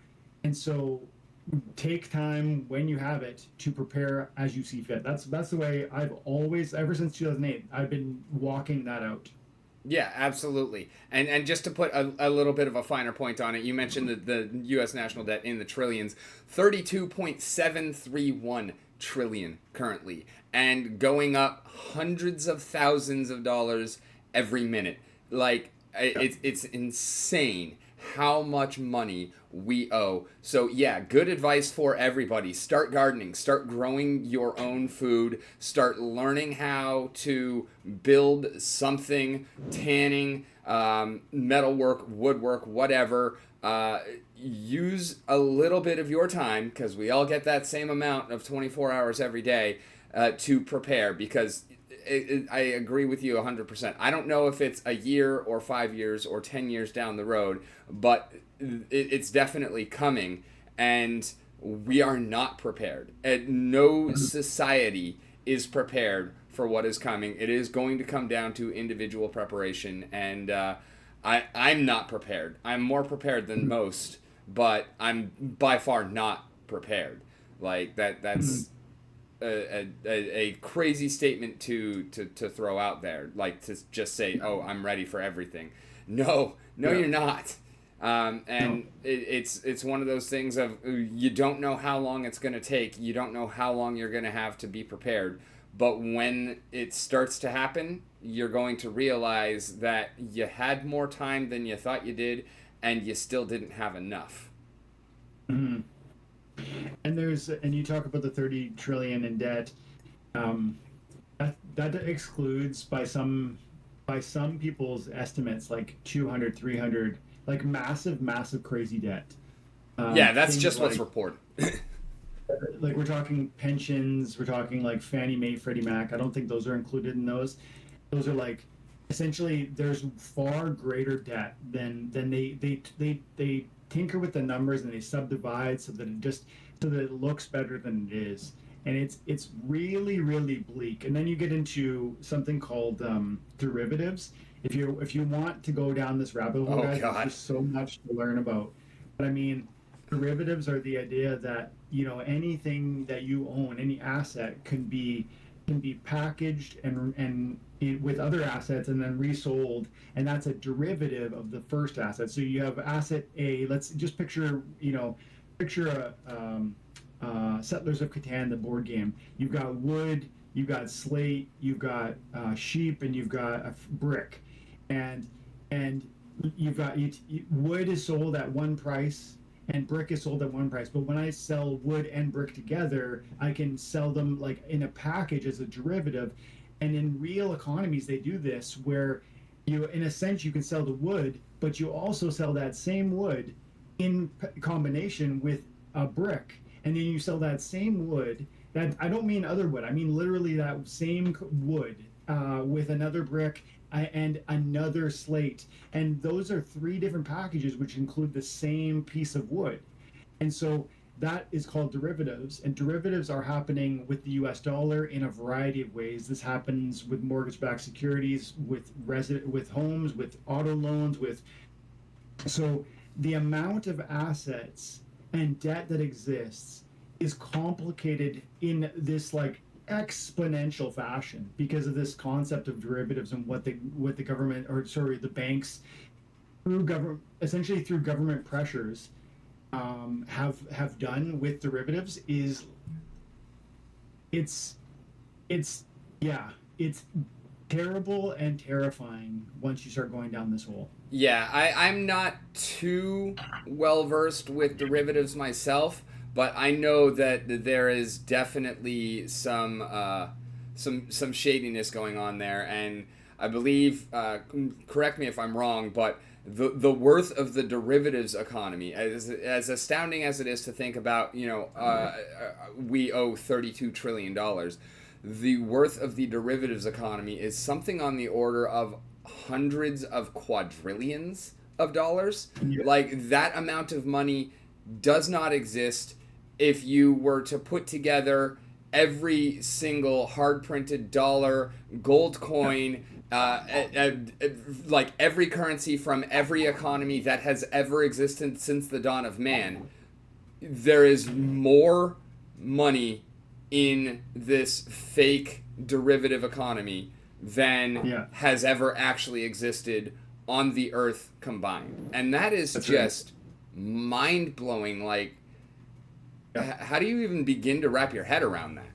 take time when you have it to prepare as you see fit. That's the way I've always, ever since 2008, I've been walking that out. Yeah, absolutely. And just to put a little bit of a finer point on it, you mentioned the U.S. national debt in the trillions, $32.731 trillion currently, and going up hundreds of thousands of dollars every minute. Like, it's insane how much money we owe. So yeah, good advice for everybody. Start gardening, start growing your own food, start learning how to build something, tanning, metalwork, woodwork, whatever. Use a little bit of your time, because we all get that same amount of 24 hours every day, to prepare, because I agree with you 100%. I don't know if it's a year or 5 years or 10 years down the road, but it's definitely coming, and we are not prepared. And no society is prepared for what is coming. It is going to come down to individual preparation, and I'm not prepared. I'm more prepared than most, but I'm by far not prepared. Like that's a crazy statement to throw out there, like to just say, oh, I'm ready for everything. No, you're not. And it's one of those things of, you don't know how long it's going to take. You don't know how long you're going to have to be prepared. But when it starts to happen, you're going to realize that you had more time than you thought you did, and you still didn't have enough. Mm-hmm. And you talk about the 30 trillion in debt. That excludes, by some people's estimates, like 200, 300, like massive crazy debt. Yeah, that's just what's reported. Like, we're talking pensions, we're talking like Fannie Mae, Freddie Mac. I don't think those are included in those. Those are like, essentially, there's far greater debt than they tinker with the numbers, and they subdivide so that it looks better than it is. And it's really, really bleak. And then you get into something called derivatives. If you want to go down this rabbit hole, guys, there's just so much to learn about. But I mean, derivatives are the idea that, anything that you own, any asset, can be packaged and with other assets and then resold, and that's a derivative of the first asset. So you have asset A. Let's just picture Settlers of Catan, the board game. You've got wood, you've got slate, you've got sheep, and you've got a brick, and you've got wood is sold at one price, and brick is sold at one price. But when I sell wood and brick together, I can sell them like in a package as a derivative. And in real economies, they do this where in a sense, you can sell the wood, but you also sell that same wood in combination with a brick. And then you sell that same wood. That, I don't mean other wood. I mean literally that same wood with another brick and another slate. And those are 3 different packages which include the same piece of wood. And so that is called derivatives. And derivatives are happening with the US dollar in a variety of ways. This happens with mortgage-backed securities, with homes, with auto loans, so the amount of assets and debt that exists is complicated in this like exponential fashion because of this concept of derivatives, and what the government, or sorry, the banks, through government pressures, have done with derivatives. Is it's terrible and terrifying once you start going down this hole. Yeah, I'm not too well versed with derivatives myself, but I know that there is definitely some shadiness going on there, and I believe, correct me if I'm wrong, but the worth of the derivatives economy, as astounding as it is to think about, we owe $32 trillion. The worth of the derivatives economy is something on the order of hundreds of quadrillions of dollars. Yeah. Like, that amount of money does not exist if you were to put together every single hard printed dollar, gold coin, like every currency from every economy that has ever existed since the dawn of man. There is more money in this fake derivative economy than has ever actually existed on the earth combined. And that is just mind-blowing. Like, Yeah. How do you even begin to wrap your head around that?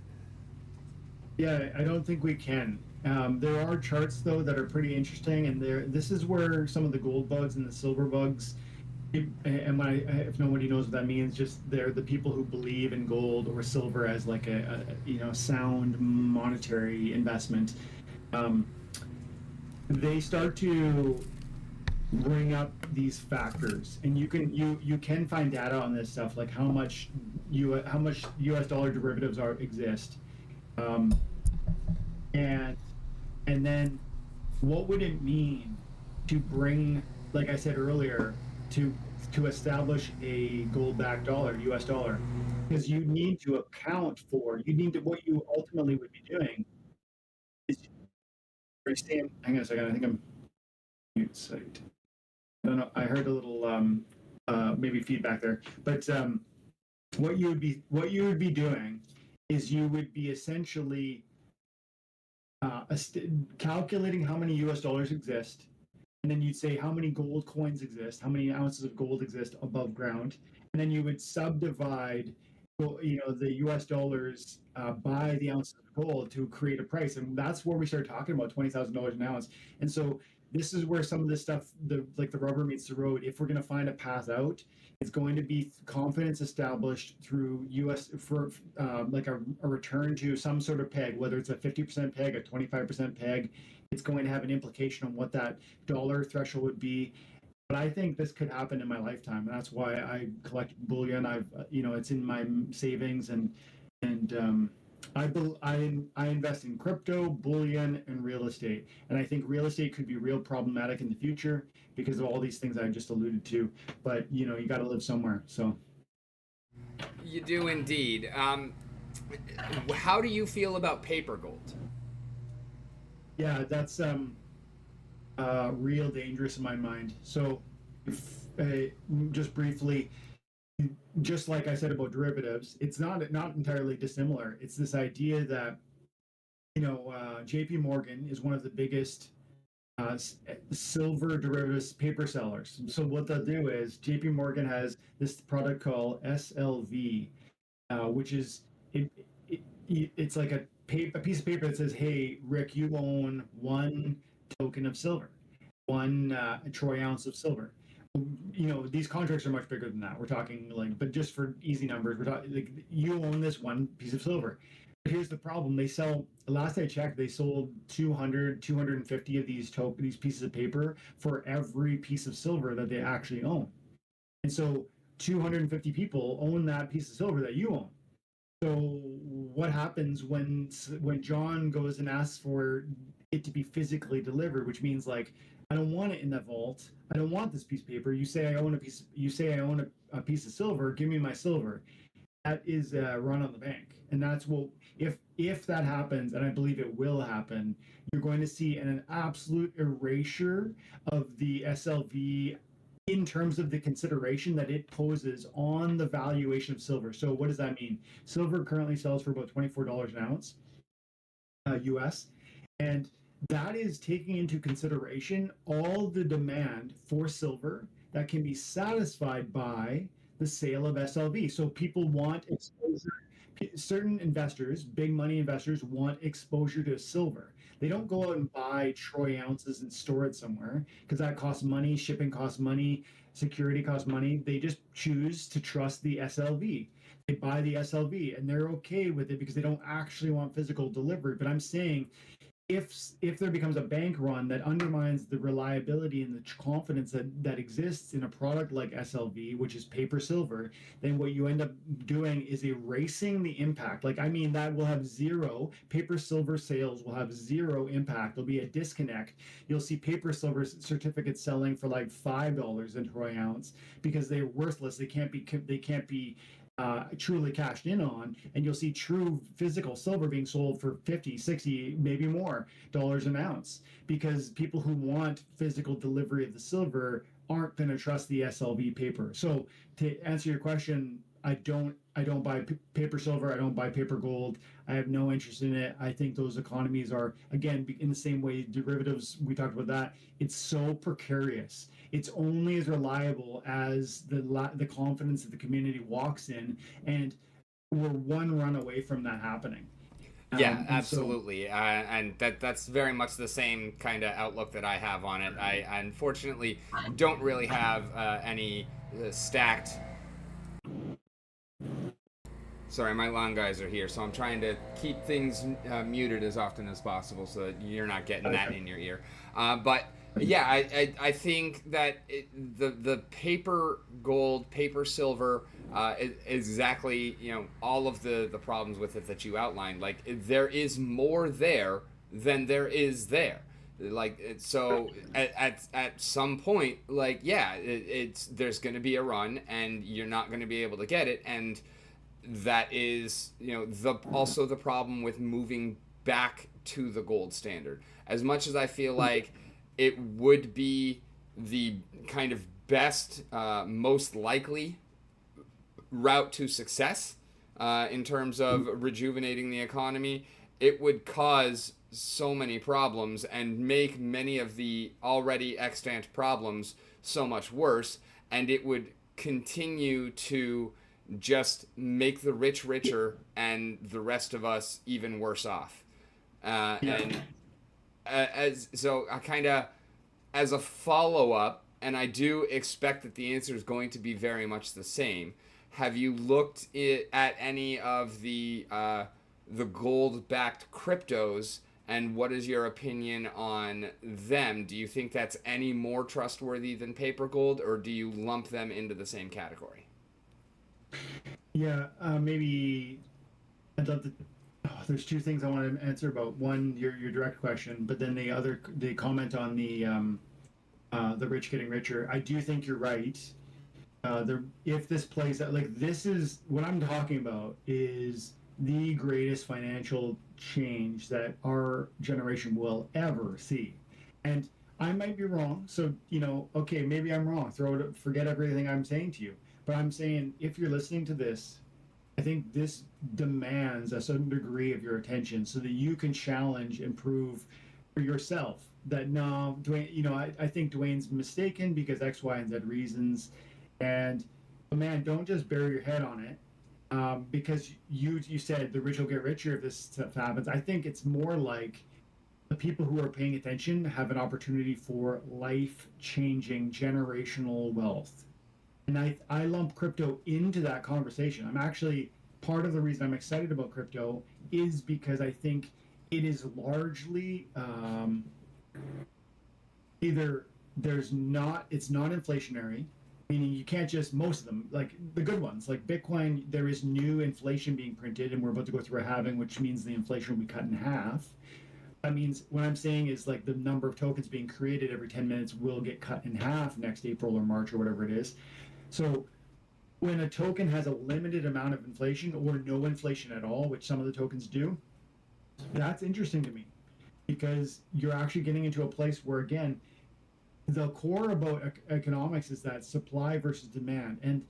Yeah, I don't think we can. There are charts though that are pretty interesting, and there. This is where some of the gold bugs and the silver bugs. And when if nobody knows what that means, just they're the people who believe in gold or silver as like a sound monetary investment. Um, they start to bring up these factors, and you can find data on this stuff, like how much U.S. dollar derivatives exist. Um, and and then what would it mean to bring, like I said earlier, to establish a gold-backed dollar, U.S. dollar, because you need to account for, you need to, what you ultimately would be doing is, are you saying, hang on a second, I think I'm mute site. I don't know, I heard a little maybe feedback there, but what you would be doing is you would be essentially calculating how many U.S. dollars exist, and then you'd say how many gold coins exist, how many ounces of gold exist above ground, and then you would subdivide, the U.S. dollars by the ounces of gold to create a price, and that's where we start talking about $20,000 an ounce. And so this is where some of this stuff, the rubber meets the road. If we're going to find a path out, it's going to be confidence established through U.S. for like a return to some sort of peg, whether it's a 50% peg, a 25% peg. It's going to have an implication on what that dollar threshold would be. But I think this could happen in my lifetime. That's why I collect bullion. It's in my savings, and I invest in crypto, bullion, and real estate. And I think real estate could be real problematic in the future because of all these things I just alluded to. But you got to live somewhere. So You do indeed. How do you feel about paper gold? yeah, that's real dangerous in my mind. So if, just briefly, just like I said about derivatives, it's not entirely dissimilar. It's this idea that J.P. Morgan is one of the biggest silver derivatives paper sellers. So what they'll do is J.P. Morgan has this product called SLV, which is it, it, it's like a piece of paper that says, "Hey, Rick, you own one token of silver, one troy ounce of silver." These contracts are much bigger than that. We're talking like, but just for easy numbers, we're talking like you own this one piece of silver. But here's the problem: they sell. Last I checked, they sold 250 of these pieces of paper for every piece of silver that they actually own. And so 250 people own that piece of silver that you own. So what happens when John goes and asks for it to be physically delivered, which means like I don't want it in the vault. I don't want this piece of paper. You say I own a piece. You say I own a piece of silver. Give me my silver. That is a run on the bank, and that's what if that happens, and I believe it will happen. You're going to see an absolute erasure of the SLV in terms of the consideration that it poses on the valuation of silver. So what does that mean? Silver currently sells for about $24 an ounce, US, and that is taking into consideration all the demand for silver that can be satisfied by the sale of SLV. So people want exposure. Certain investors, big money investors, want exposure to silver. They don't go out and buy troy ounces and store it somewhere because that costs money, shipping costs money, security costs money. They just choose to trust the SLV. They buy the SLV and they're okay with it because they don't actually want physical delivery. But I'm saying if there becomes a bank run that undermines the reliability and the confidence that exists in a product like SLV, which is paper silver, then what you end up doing is erasing the impact. Like, I mean, that will have zero, paper silver sales will have zero impact. There'll be a disconnect. You'll see paper silver certificates selling for like $5 a troy ounce because they're worthless. They can't be truly cashed in on, and you'll see true physical silver being sold for 50, 60, maybe more dollars an ounce because people who want physical delivery of the silver aren't going to trust the SLV paper. So to answer your question, I don't buy paper silver. I don't buy paper gold. I have no interest in it. I think those economies are, again, in the same way derivatives, we talked about that. It's so precarious. It's only as reliable as the confidence that the community walks in, and we're one run away from that happening. Yeah, And so absolutely, and that's very much the same kind of outlook that I have on it. I unfortunately don't really have any stacked. Sorry, my lawn guys are here, so I'm trying to keep things muted as often as possible so that you're not getting that okay. in your ear. But yeah, I think that the paper gold, paper silver, exactly, all of the problems with it that you outlined. Like there is more there than there is there. Like so at some point, like yeah, it's there's going to be a run and you're not going to be able to get it, and that is the also the problem with moving back to the gold standard. As much as I feel like it would be the kind of best, most likely route to success in terms of rejuvenating the economy, it would cause so many problems and make many of the already extant problems so much worse, and it would continue to just make the rich richer and the rest of us even worse off. Yeah. And as so, I kind of as a follow up, and I do expect that the answer is going to be very much the same. Have you looked at any of the gold backed cryptos? And what is your opinion on them? Do you think that's any more trustworthy than paper gold, or do you lump them into the same category? Yeah, maybe I'd love to. Oh, there's two things I want to answer about. One, your direct question, but then the comment on the rich getting richer. I do think you're right. If this plays out, like this is what I'm talking about, is the greatest financial change that our generation will ever see, and I might be wrong. So okay, maybe I'm wrong. Forget everything I'm saying to you. But I'm saying if you're listening to this, I think this demands a certain degree of your attention so that you can challenge and prove for yourself that no, Dwayne, I think Dwayne's mistaken because X, Y, and Z reasons. And but man, don't just bury your head on it. Because you said the rich will get richer if this stuff happens. I think it's more like the people who are paying attention have an opportunity for life changing generational wealth, and I lump crypto into that conversation. I'm actually part of the reason I'm excited about crypto is because I think it is largely either it's not inflationary, meaning you can't just most of them like the good ones like Bitcoin. There is new inflation being printed, and we're about to go through a halving, which means the inflation will be cut in half. That means what I'm saying is like the number of tokens being created every 10 minutes will get cut in half next April or March or whatever it is. So when a token has a limited amount of inflation or no inflation at all, which some of the tokens do, that's interesting to me because you're actually getting into a place where, again, the core about economics is that supply versus demand. And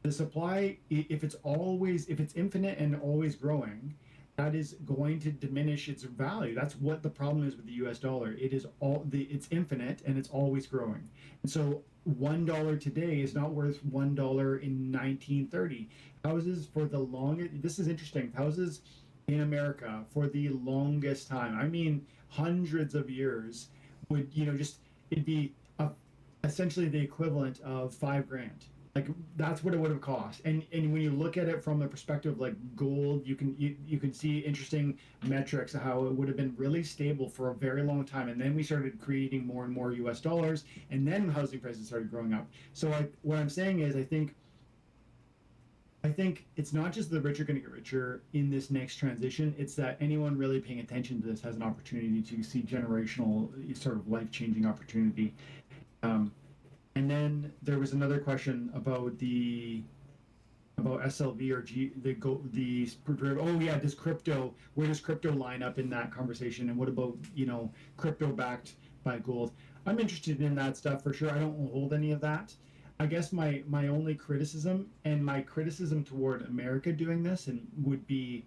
the supply, if it's infinite and always growing, that is going to diminish its value. That's what the problem is with the US dollar. It's infinite and it's always growing. And so $1 today is not worth $1 in 1930. Houses for the longest, this is interesting, houses in America for the longest time, I mean hundreds of years, would, just, it'd be essentially the equivalent of 5 grand. Like that's what it would have cost. And when you look at it from the perspective like gold, you can see interesting metrics of how it would have been really stable for a very long time. And then we started creating more and more US dollars, and then housing prices started growing up. So what I'm saying is I think it's not just the rich are going to get richer in this next transition. It's that anyone really paying attention to this has an opportunity to see generational sort of life-changing opportunity. Um, and then there was another question about SLV or G the oh yeah, where does crypto line up in that conversation, and what about crypto backed by gold? I'm interested in that stuff for sure. I don't hold any of that. I guess my only criticism, and my criticism toward America doing this, and would be,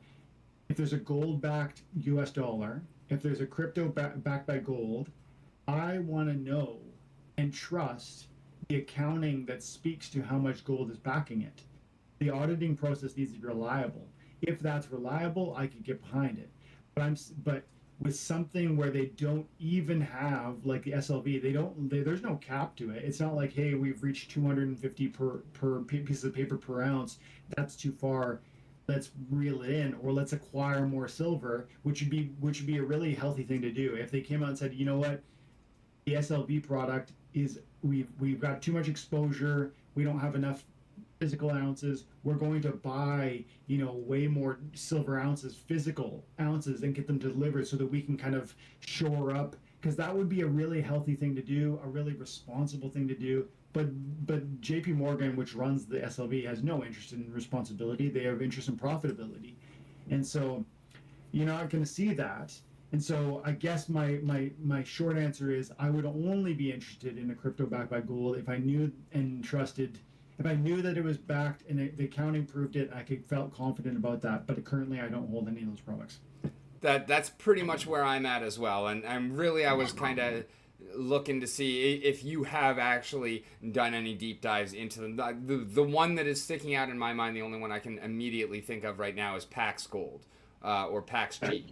if there's a gold backed US dollar, if there's a crypto backed by gold, I want to know and trust the accounting that speaks to how much gold is backing it. The auditing process needs to be reliable. If that's reliable, I could get behind it. But with something where they don't even have, like the SLV, there's no cap to it. It's not like, hey, we've reached 250 per piece of paper per ounce. That's too far. Let's reel it in, or let's acquire more silver, which would be a really healthy thing to do. If they came out and said, you know what, the SLV product is, we've got too much exposure. We don't have enough physical ounces. We're going to buy, way more silver ounces, physical ounces, and get them delivered so that we can kind of shore up. Because that would be a really healthy thing to do, a really responsible thing to do. But JP Morgan, which runs the SLV, has no interest in responsibility. They have interest in profitability. And so you're not going to see that. And so I guess my short answer is, I would only be interested in a crypto backed by gold if I knew and trusted, if I knew that it was backed and the accounting proved it. I felt confident about that. But currently, I don't hold any of those products. That's pretty much where I'm at as well. And I was kind of looking to see if you have actually done any deep dives into them. The one that is sticking out in my mind, the only one I can immediately think of right now, is Pax Gold, or Pax G,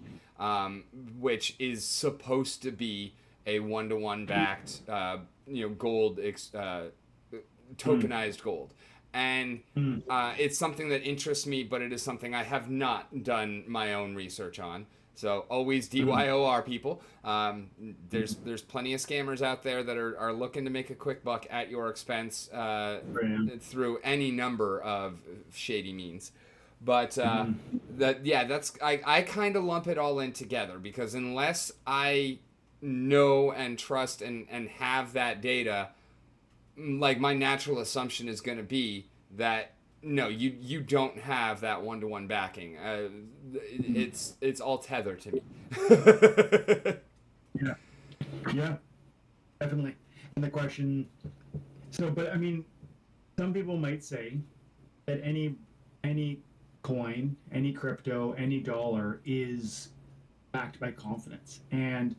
which is supposed to be a 1-to-1 backed, gold, tokenized gold. And it's something that interests me, but it is something I have not done my own research on. So always DYOR, people. There's plenty of scammers out there that are looking to make a quick buck at your expense through any number of shady means. But I kind of lump it all in together, because unless I know and trust and have that data, like, my natural assumption is going to be that no, you don't have that 1-to-1 backing. It's all tether to me. Yeah, definitely. And the question, but I mean, some people might say that any coin, any crypto, any dollar is backed by confidence. And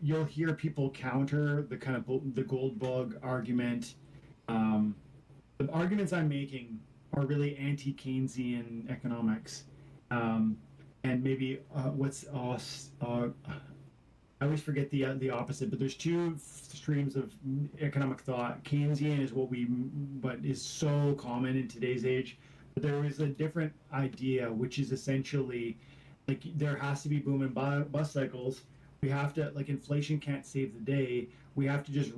you'll hear people counter the kind of the gold bug argument. The arguments I'm making are really anti-Keynesian economics, and maybe I always forget the opposite. But there's two streams of economic thought. Keynesian is what is so common in today's age. But there is a different idea, which is essentially like there has to be boom and bust cycles. We have to, like, inflation can't save the day. We have to just,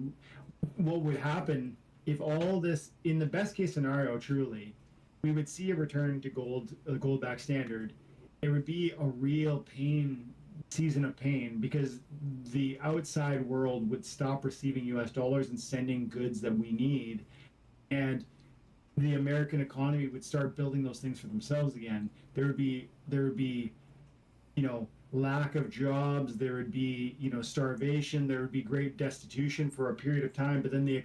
what would happen if all this, in the best case scenario, truly, we would see a return to a gold-backed standard. It would be a real season of pain, because the outside world would stop receiving US dollars and sending goods that we need. And the American economy would start building those things for themselves again. There would be, lack of jobs. There would be, starvation. There would be great destitution for a period of time. But then the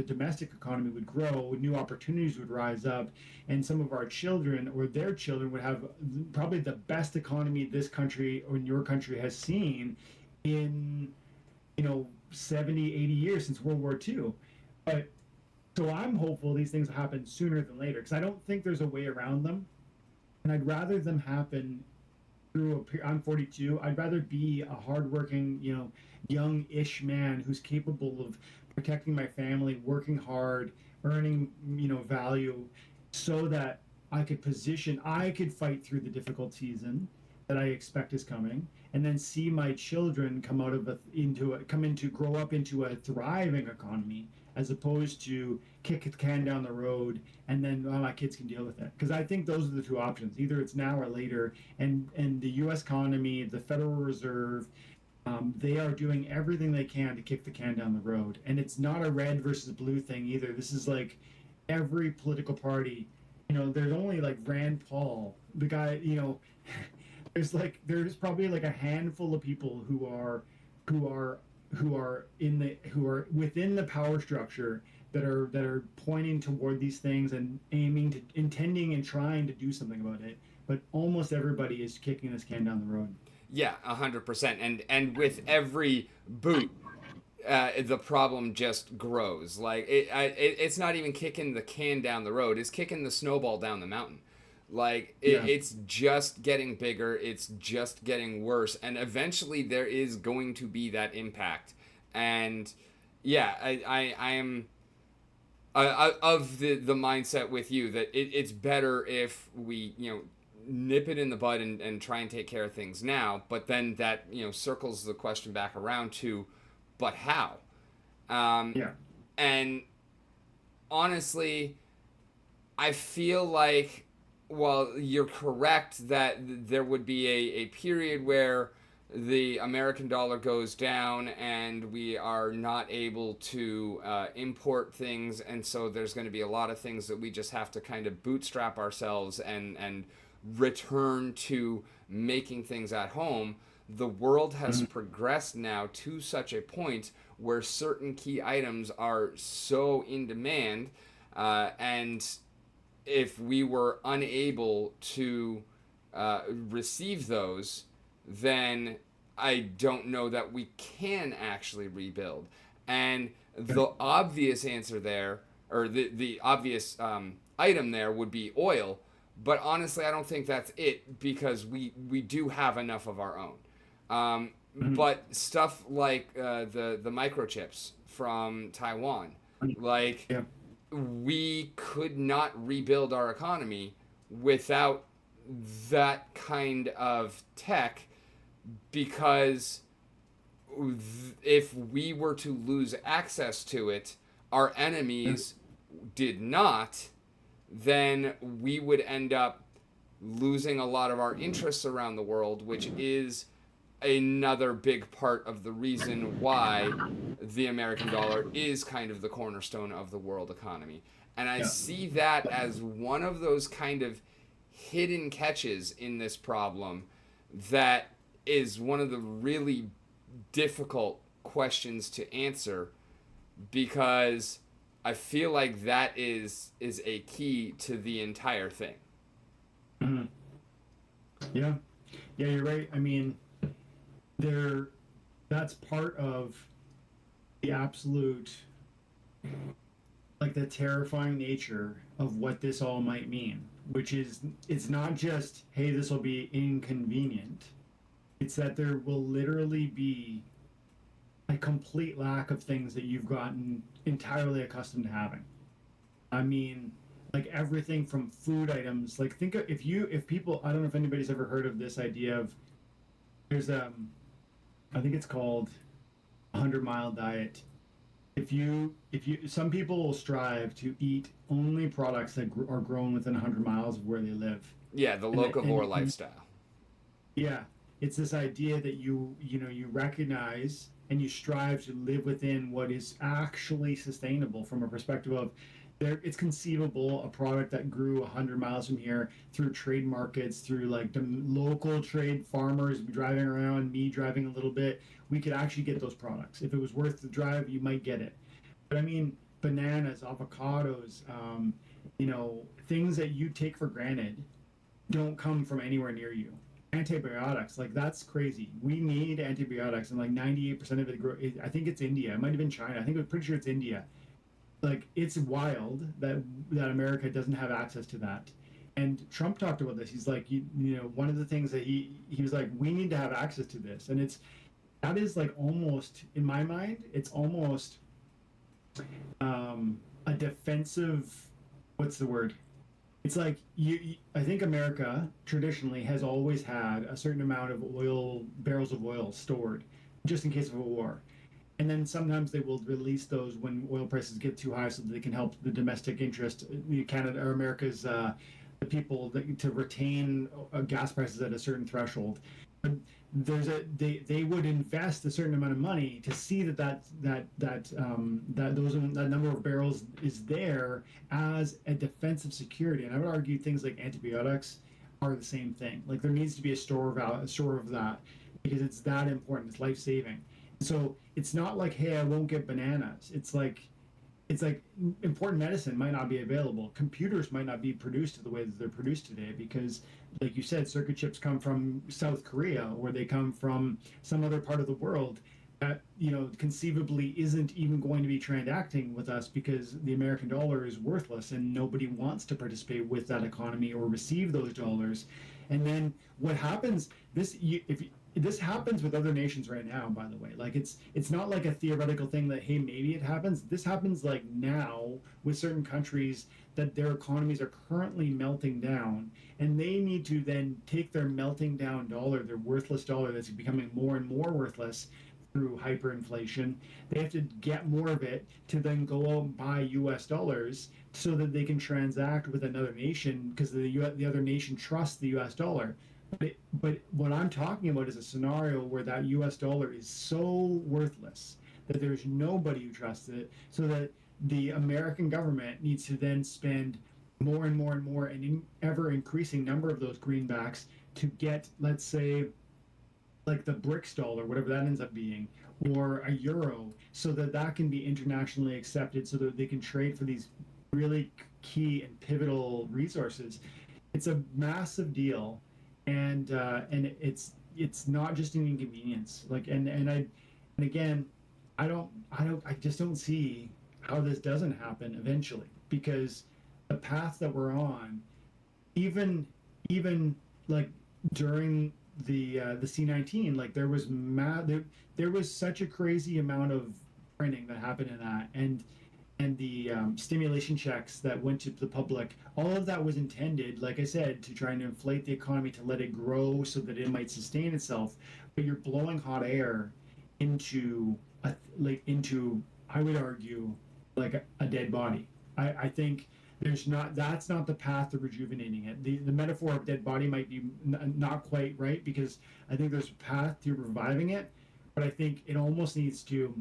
domestic economy would grow. New opportunities would rise up, and some of our children or their children would have probably the best economy this country or your country has seen in, 70, 80 years since World War II. But so I'm hopeful these things happen sooner than later, because I don't think there's a way around them, and I'd rather them happen I'm 42. I'd rather be a hardworking, young-ish man who's capable of protecting my family, working hard, earning, value, so that I could fight through the difficult season that I expect is coming, and then see my children grow up into a thriving economy, as opposed to kick the can down the road and then my kids can deal with it. Because I think those are the two options. Either it's now or later. And the U.S. economy, the Federal Reserve, they are doing everything they can to kick the can down the road. And it's not a red versus blue thing either. This is like every political party. There's only like Rand Paul, the guy. There's probably like a handful of people who who are within the power structure that are pointing toward these things and intending and trying to do something about it. But almost everybody is kicking this can down the road. Yeah, 100%. And with every boot, the problem just grows. Like it's not even kicking the can down the road; it's kicking the snowball down the mountain. Like Yeah. it's just getting bigger. It's just getting worse, and eventually there is going to be that impact. And yeah, I am of the mindset with you that it's better if we nip it in the bud and try and take care of things now. But then that circles the question back around to, but how? Yeah. And honestly, I feel like, well, you're correct that there would be a period where the American dollar goes down and we are not able to import things, and so there's going to be a lot of things that we just have to kind of bootstrap ourselves and return to making things at home. The world has progressed now to such a point where certain key items are so in demand, and if we were unable to receive those, then I don't know that we can actually rebuild. And the obvious answer there, or the obvious item there, would be oil. But honestly, I don't think that's it, because we do have enough of our own. But stuff like the microchips from Taiwan, like Yeah. we could not rebuild our economy without that kind of tech, because if we were to lose access to it, our enemies did not, then we would end up losing a lot of our interests around the world, which is another big part of the reason why the American dollar is kind of the cornerstone of the world economy. And I see that as one of those kind of hidden catches in this problem that is one of the really difficult questions to answer, because I feel like that is a key to the entire thing. Mm-hmm. Yeah. Yeah, you're right. I mean, that's part of the absolute, like, the terrifying nature of what this all might mean, which is, it's not just, hey, this will be inconvenient. It's that there will literally be a complete lack of things that you've gotten entirely accustomed to having. I mean, like, everything from food items. Like, think of, if people, I don't know if anybody's ever heard of this idea of, there's I think it's called 100-mile diet. Some people will strive to eat only products that are grown within 100 miles of where they live. Yeah, the locavore lifestyle. Yeah, it's this idea that you recognize and you strive to live within what is actually sustainable, from a perspective of, it's conceivable a product that grew 100 miles from here, through trade markets, through like the local trade farmers driving around, me driving a little bit, we could actually get those products. If it was worth the drive, you might get it. But I mean, bananas, avocados, things that you take for granted don't come from anywhere near you. Antibiotics, like, that's crazy. We need antibiotics, and like 98% of it, I think it's India. It might have been China. I'm pretty sure it's India. Like, it's wild that America doesn't have access to that. And Trump talked about this. He's like, one of the things that he was like, we need to have access to this. And that is like, almost, in my mind, it's almost a defensive, what's the word? It's like, I think America traditionally has always had a certain amount of barrels of oil stored, just in case of a war. And then sometimes they will release those when oil prices get too high, so that they can help the domestic interest, Canada or America's, the people to retain gas prices at a certain threshold. But they would invest a certain amount of money to see that number of barrels is there as a defensive security. And I would argue things like antibiotics are the same thing. Like, there needs to be a store of that, because it's that important. It's life saving. So it's not like, hey, I won't get bananas. It's like important medicine might not be available. Computers might not be produced the way that they're produced today because, like you said, circuit chips come from South Korea or they come from some other part of the world that conceivably isn't even going to be transacting with us because the American dollar is worthless and nobody wants to participate with that economy or receive those dollars. And then what happens? If this happens with other nations right now, by the way. Like it's not like a theoretical thing that, hey, maybe it happens. This happens like now with certain countries that their economies are currently melting down, and they need to then take their melting down dollar, their worthless dollar that's becoming more and more worthless through hyperinflation. They have to get more of it to then go out and buy US dollars so that they can transact with another nation because the other nation trusts the US dollar. But what I'm talking about is a scenario where that US dollar is so worthless that there's nobody who trusts it, so that the American government needs to then spend more and more and more and ever increasing number of those greenbacks to get, let's say, like the BRICS dollar, whatever that ends up being, or a euro, so that that can be internationally accepted, so that they can trade for these really key and pivotal resources. It's a massive deal, and it's not just an inconvenience. Like and again, I just don't see how this doesn't happen eventually because the path that we're on, even like during the C19, like there was such a crazy amount of printing that happened in that, and the stimulation checks that went to the public, all of that was intended, like I said, to try and inflate the economy to let it grow so that it might sustain itself. But you're blowing hot air into into, I would argue, like a dead body. I think that's not the path to rejuvenating it. The metaphor of dead body might be not quite right because I think there's a path to reviving it, but I think it almost needs to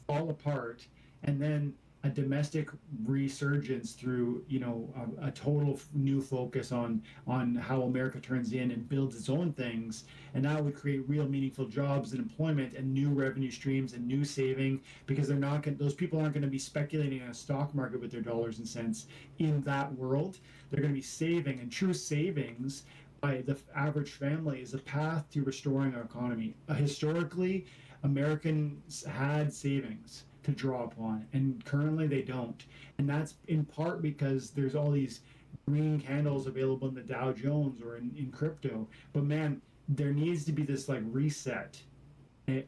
fall apart and then a domestic resurgence through a total new focus on how America turns in and builds its own things, and that would create real meaningful jobs and employment and new revenue streams and new saving because those people aren't going to be speculating on a stock market with their dollars and cents in that world. They're going to be saving, and true savings by the average family is a path to restoring our economy. Historically, Americans had savings to draw upon, and currently they don't. And that's in part because there's all these green candles available in the Dow Jones or in crypto. But man, there needs to be this like reset,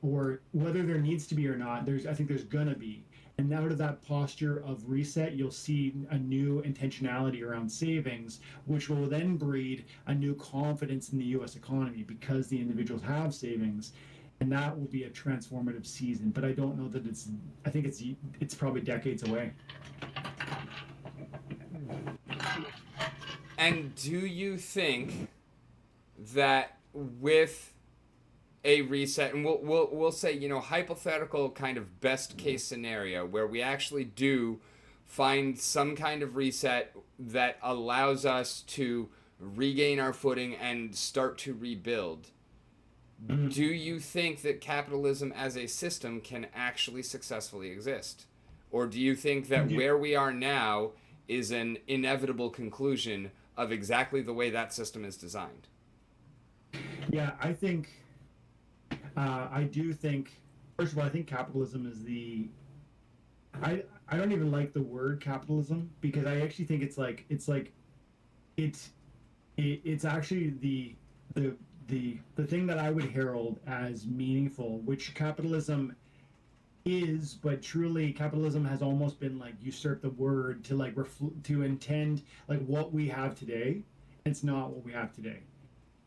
or whether there needs to be or not, I think there's gonna be. And out of that posture of reset, you'll see a new intentionality around savings, which will then breed a new confidence in the U.S. economy because the individuals have savings, and that will be a transformative season. But I don't know that I think it's probably decades away. And do you think that with a reset, and we'll say, hypothetical kind of best case scenario where we actually do find some kind of reset that allows us to regain our footing and start to rebuild, do you think that capitalism as a system can actually successfully exist? Or do you think that where we are now is an inevitable conclusion of exactly the way that system is designed? Yeah, I do think, first of all, I think capitalism is I don't even like the word capitalism because I actually think it's actually the thing that I would herald as meaningful, which capitalism is, but truly capitalism has almost been like usurped the word to like to intend like what we have today. It's not what we have today.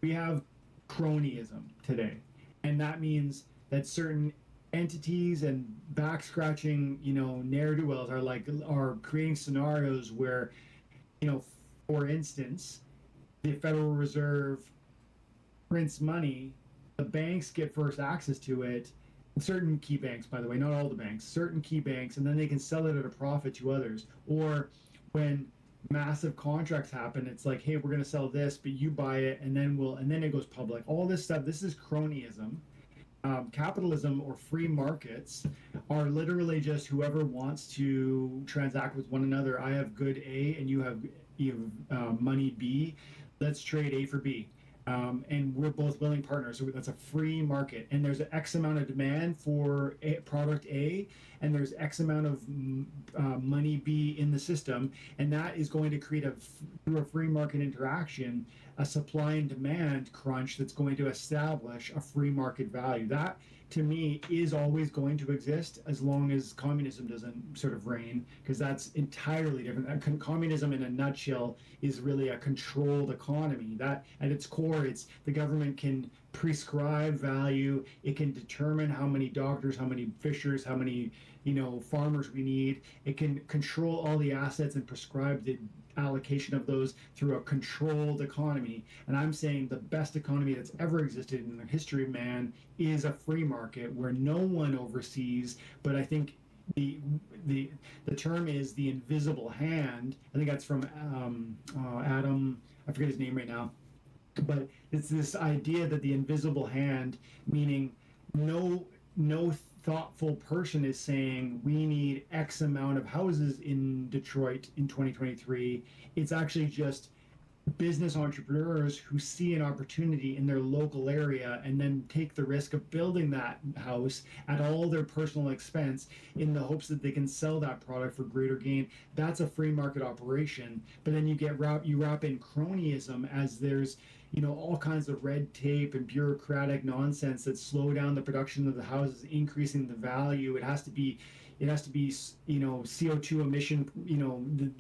We have cronyism today, and that means that certain entities and back scratching ne'er-do-wells are creating scenarios where, for instance, the Federal Reserve prints money, the banks get first access to it, certain key banks, by the way, not all the banks, certain key banks, and then they can sell it at a profit to others. Or when massive contracts happen, it's like, hey, we're going to sell this, but you buy it, and then it goes public. All this stuff, this is cronyism. capitalism or free markets are literally just whoever wants to transact with one another. I have good A and you have money B. Let's trade A for B. And we're both willing partners. So that's a free market. And there's an X amount of demand for product A, and there's X amount of money B in the system. And that is going to create through a free market interaction, a supply and demand crunch that's going to establish a free market value. That, to me, is always going to exist as long as communism doesn't sort of reign, because that's entirely different. Communism, in a nutshell, is really a controlled economy. That, at its core, it's the government can prescribe value. It can determine how many doctors, how many fishers, how many farmers we need. It can control all the assets and prescribe the allocation of those through a controlled economy. And I'm saying the best economy that's ever existed in the history of man is a free market where no one oversees. But I think the term is the invisible hand. I think that's from Adam. I forget his name right now. But it's this idea that the invisible hand, meaning no thoughtful person is saying we need X amount of houses in Detroit in 2023. It's actually just business entrepreneurs who see an opportunity in their local area and then take the risk of building that house at all their personal expense in the hopes that they can sell that product for greater gain. That's a free market operation. But then you wrap in cronyism, as there's all kinds of red tape and bureaucratic nonsense that slow down the production of the houses, increasing the value. It has to be CO2 emission,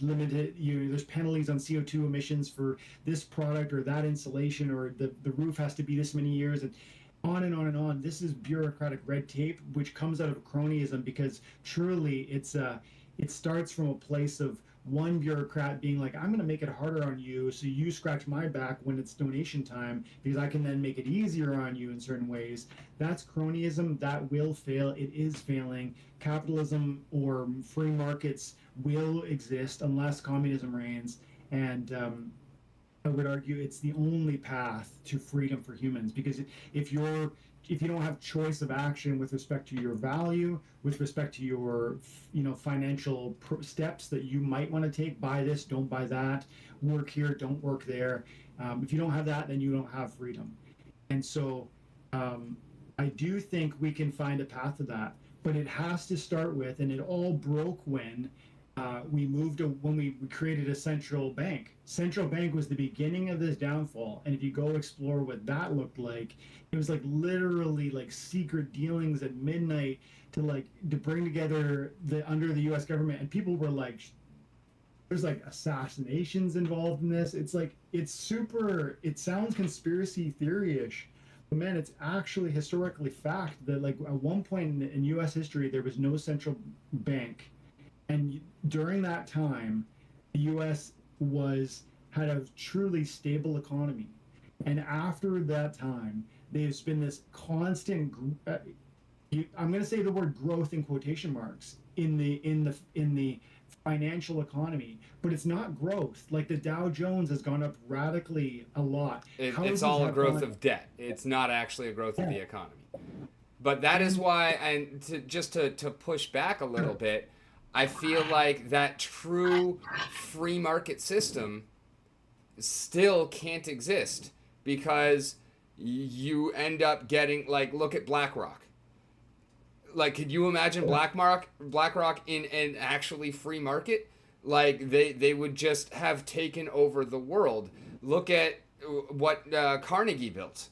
limited. There's penalties on CO2 emissions for this product or that insulation, or the roof has to be this many years, and on and on and on. This is bureaucratic red tape, which comes out of cronyism, because truly it starts from a place of one bureaucrat being like, I'm going to make it harder on you so you scratch my back when it's donation time, because I can then make it easier on you in certain ways. That's cronyism. That will fail. It is failing. Capitalism or free markets will exist unless communism reigns. And I would argue it's the only path to freedom for humans, because if you don't have choice of action with respect to your value, with respect to your financial steps that you might want to take, buy this, don't buy that, work here, don't work there. If you don't have that, then you don't have freedom. And so I do think we can find a path to that, but it has to start with, and it all broke when we created a central bank. Central bank was the beginning of this downfall. And if you go explore what that looked like, it was like literally like secret dealings at midnight to bring together under the U.S. government. And people were like, there's like assassinations involved in this. It sounds conspiracy theory-ish, but man, it's actually historically fact that at one point in U.S. history, there was no central bank. And during that time, the U.S. had a truly stable economy. And after that time, there's been this constant, I'm going to say the word growth in quotation marks, in the financial economy, but it's not growth. Like the Dow Jones has gone up radically a lot. It's all a growth of debt. It's not actually a growth of the economy. But that is why, and to push back a little bit, I feel like that true free market system still can't exist, because you end up getting, look at BlackRock. Could you imagine BlackRock in an actually free market? They would just have taken over the world. Look at what Carnegie built.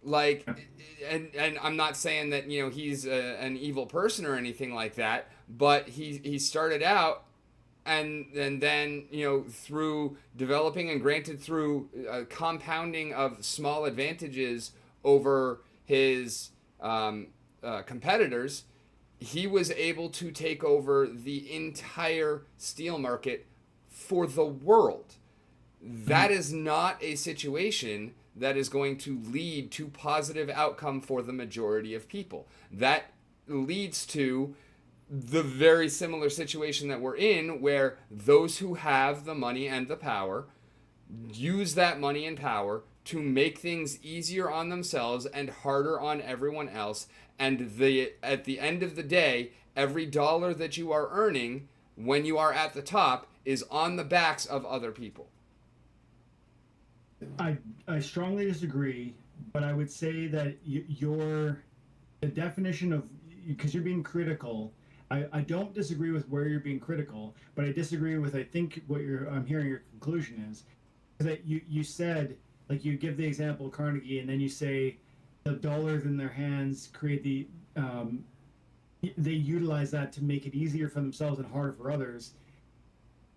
And I'm not saying that he's an evil person or anything like that, but he started out, and then through developing and granted through compounding of small advantages over his competitors, he was able to take over the entire steel market for the world. That is not a situation that is going to lead to positive outcome for the majority of people. That leads to the very similar situation that we're in, where those who have the money and the power use that money and power to make things easier on themselves and harder on everyone else. And at the end of the day, every dollar that you are earning when you are at the top is on the backs of other people. I strongly disagree, but I would say that the definition of, because you're being critical. I don't disagree with where you're being critical, but I disagree with, I think what I'm hearing your conclusion is that you said, like, you give the example of Carnegie, and then you say the dollars in their hands create they utilize that to make it easier for themselves and harder for others.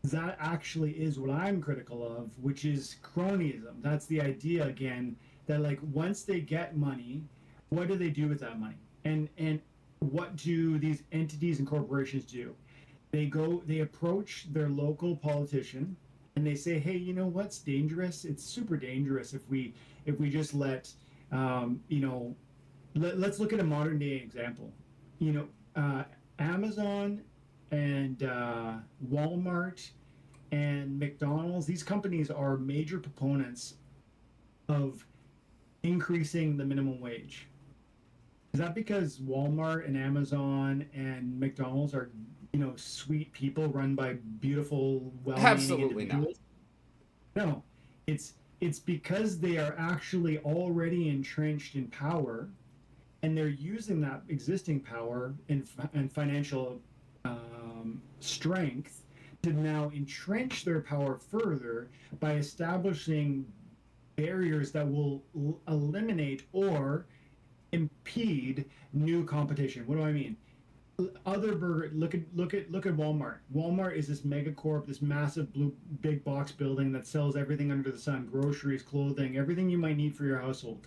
That actually is what I'm critical of, which is cronyism. That's the idea again, that like once they get money, what do they do with that money? And what do these entities and corporations do? They approach their local politician and they say, hey, you know what's dangerous? It's super dangerous if we just let's look at a modern day example. Amazon and Walmart and McDonald's, these companies are major proponents of increasing the minimum wage. Is that because Walmart and Amazon and McDonald's are, sweet people run by beautiful, well-meaning Absolutely individuals? Not. No, it's because they are actually already entrenched in power, and they're using that existing power and financial strength to now entrench their power further by establishing barriers that will eliminate or impede new competition. What do I mean? Other burger, look at Walmart. Walmart is this megacorp, this massive blue big box building that sells everything under the sun: groceries, clothing, everything you might need for your household.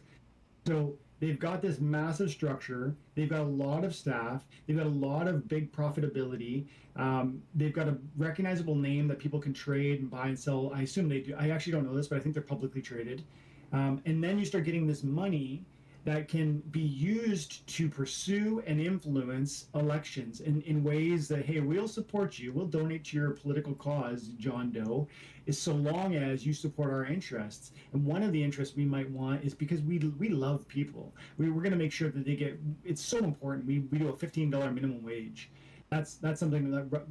So they've got this massive structure. They've got a lot of staff. They've got a lot of big profitability. They've got a recognizable name that people can trade and buy and sell. I assume they do. I actually don't know this, but I think they're publicly traded. And then you start getting this money that can be used to pursue and influence elections in ways that, hey, we'll support you. We'll donate to your political cause, John Doe, is so long as you support our interests. And one of the interests we might want is because we love people. We're going to make sure that they get, it's so important. We do a $15 minimum wage. That's something that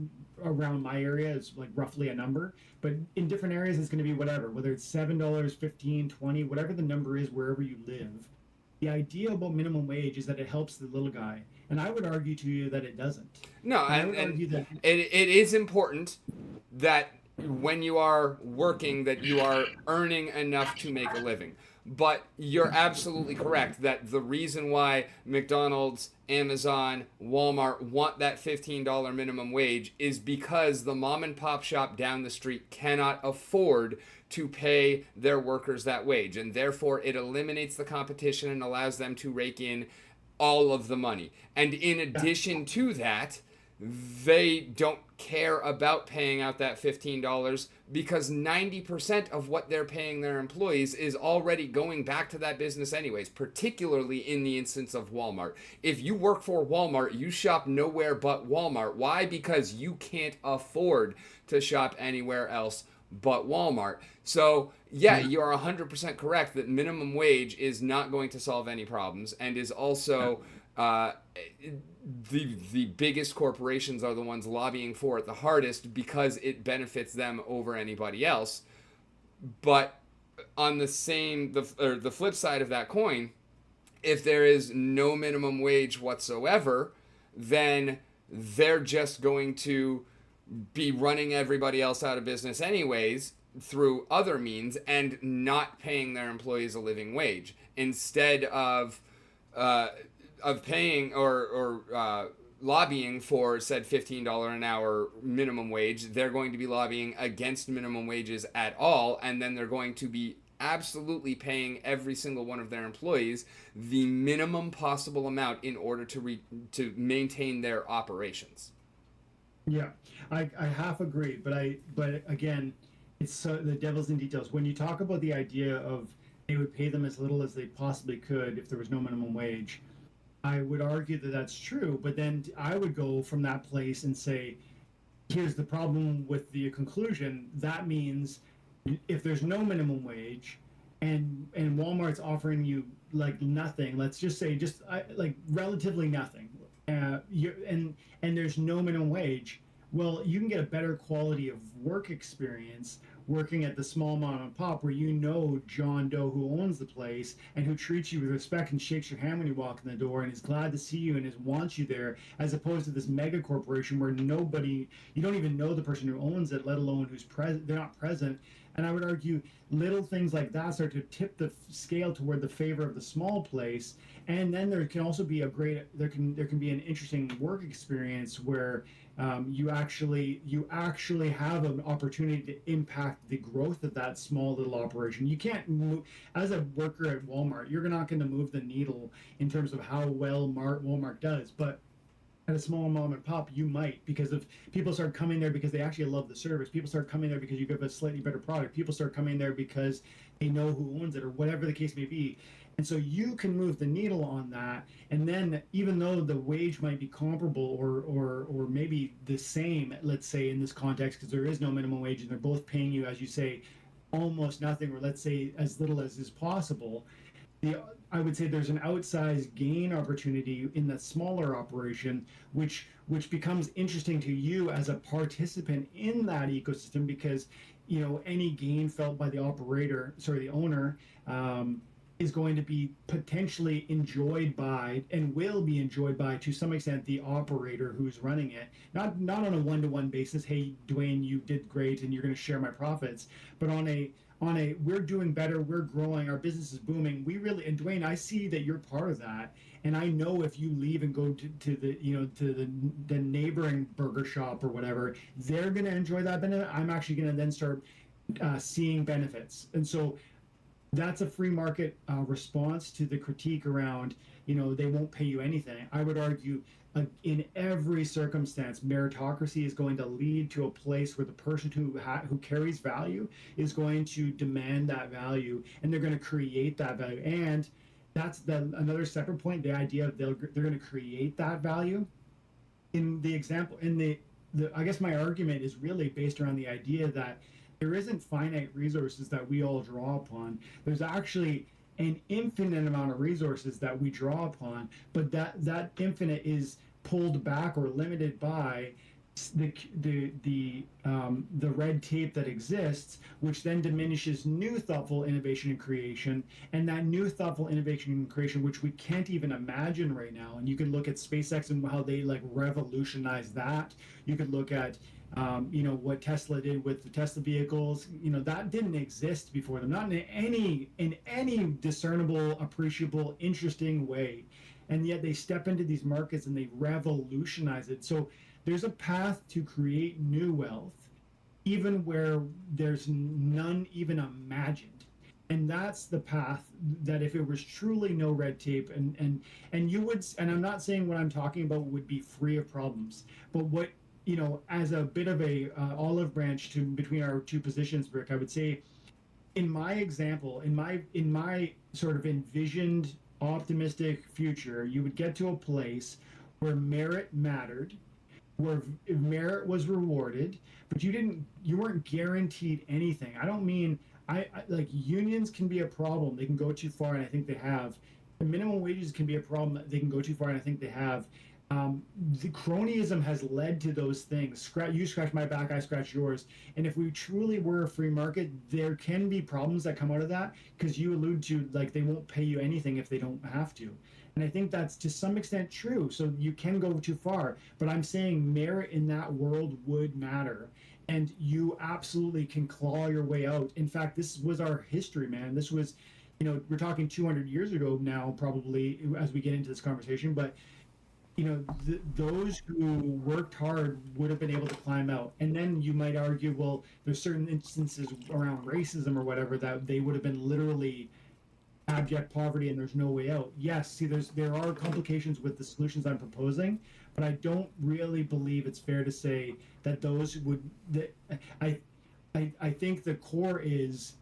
around my area is like roughly a number, but in different areas it's going to be whether it's $7, $15, $20, whatever the number is wherever you live. The idea about minimum wage is that it helps the little guy, and I would argue to you that it doesn't. No, and it is important that when you are working that you are earning enough to make a living. But you're absolutely correct that the reason why McDonald's, Amazon, Walmart want that $15 minimum wage is because the mom and pop shop down the street cannot afford to pay their workers that wage, and therefore it eliminates the competition and allows them to rake in all of the money. And in addition to that, they don't care about paying out that $15 because 90% of what they're paying their employees is already going back to that business anyways, particularly in the instance of Walmart. If you work for Walmart, you shop nowhere but Walmart. Why? Because you can't afford to shop anywhere else but Walmart. So, yeah, you are 100% correct that minimum wage is not going to solve any problems and is also the biggest corporations are the ones lobbying for it the hardest because it benefits them over anybody else. But on the flip side of that coin, if there is no minimum wage whatsoever, then they're just going to be running everybody else out of business anyways through other means and not paying their employees a living wage instead of paying or lobbying for said $15 an hour minimum wage. They're going to be lobbying against minimum wages at all, and then they're going to be absolutely paying every single one of their employees the minimum possible amount in order to maintain their operations. Yeah, I half agree, but again, it's the devil's in details. When you talk about the idea of they would pay them as little as they possibly could if there was no minimum wage, I would argue that that's true, but then I would go from that place and say, here's the problem with the conclusion. That means if there's no minimum wage, and Walmart's offering you like nothing. Let's just say like relatively nothing. And there's no minimum wage. Well, you can get a better quality of work experience working at the small mom and pop where you know John Doe who owns the place and who treats you with respect and shakes your hand when you walk in the door and is glad to see you and wants you there, as opposed to this mega corporation where nobody, you don't even know the person who owns it, let alone who's present. They're not present. And I would argue little things like that start to tip the scale toward the favor of the small place. And then there can also be there can be an interesting work experience where you actually have an opportunity to impact the growth of that small little operation. You can't move as a worker at Walmart. You're not going to move the needle in terms of how well Walmart does, but at a small mom and pop, you might, because of people start coming there because they actually love the service. People start coming there because you give a slightly better product. People start coming there because they know who owns it or whatever the case may be. And so you can move the needle on that. And then even though the wage might be comparable or maybe the same, let's say in this context, because there is no minimum wage and they're both paying you, as you say, almost nothing, or let's say as little as is possible, I would say there's an outsized gain opportunity in the smaller operation, which becomes interesting to you as a participant in that ecosystem, because any gain felt by the owner, is going to be potentially enjoyed by and will be enjoyed by, to some extent, the operator who's running it. Not on a one-to-one basis. Hey, Dwayne, you did great, and you're going to share my profits, but on a we're doing better, we're growing, our business is booming. And Dwayne, I see that you're part of that, and I know if you leave and go to the neighboring burger shop or whatever, they're going to enjoy that benefit. I'm actually going to then start seeing benefits, and so that's a free market response to the critique around they won't pay you anything. I would argue in every circumstance, meritocracy is going to lead to a place where the person who carries value is going to demand that value, and they're going to create that value. And that's another separate point. The idea of they're going to create that value. In the example, I guess my argument is really based around the idea that there isn't finite resources that we all draw upon. There's actually an infinite amount of resources that we draw upon, but that infinite is pulled back or limited by the red tape that exists, which then diminishes new thoughtful innovation and creation, and that new thoughtful innovation and creation, which we can't even imagine right now. And you can look at SpaceX and how they like revolutionized that. You could look at what Tesla did with the Tesla vehicles. That didn't exist before them, not in any discernible, appreciable, interesting way. And yet they step into these markets and they revolutionize it. So there's a path to create new wealth, even where there's none even imagined. And that's the path that, if it was truly no red tape, and I'm not saying what I'm talking about would be free of problems, but what as a bit of a olive branch between our two positions, Rick, I would say, in my example, in my sort of envisioned optimistic future, you would get to a place where merit mattered, where merit was rewarded, but you weren't guaranteed anything. I don't mean I like unions can be a problem. They can go too far, and I think they have. The minimum wages can be a problem. They can go too far, and I think they have. The cronyism has led to those things. You scratch my back, I scratch yours. And if we truly were a free market, there can be problems that come out of that, because you allude to, like, they won't pay you anything if they don't have to. And I think that's to some extent true. So you can go too far. But I'm saying merit in that world would matter. And you absolutely can claw your way out. In fact, this was our history, man. This was, we're talking 200 years ago now, probably, as we get into this conversation. But those who worked hard would have been able to climb out. And then you might argue, well, there's certain instances around racism or whatever that they would have been literally abject poverty and there's no way out. Yes, see, there are complications with the solutions I'm proposing, but I don't really believe it's fair to say that those would. I think the core is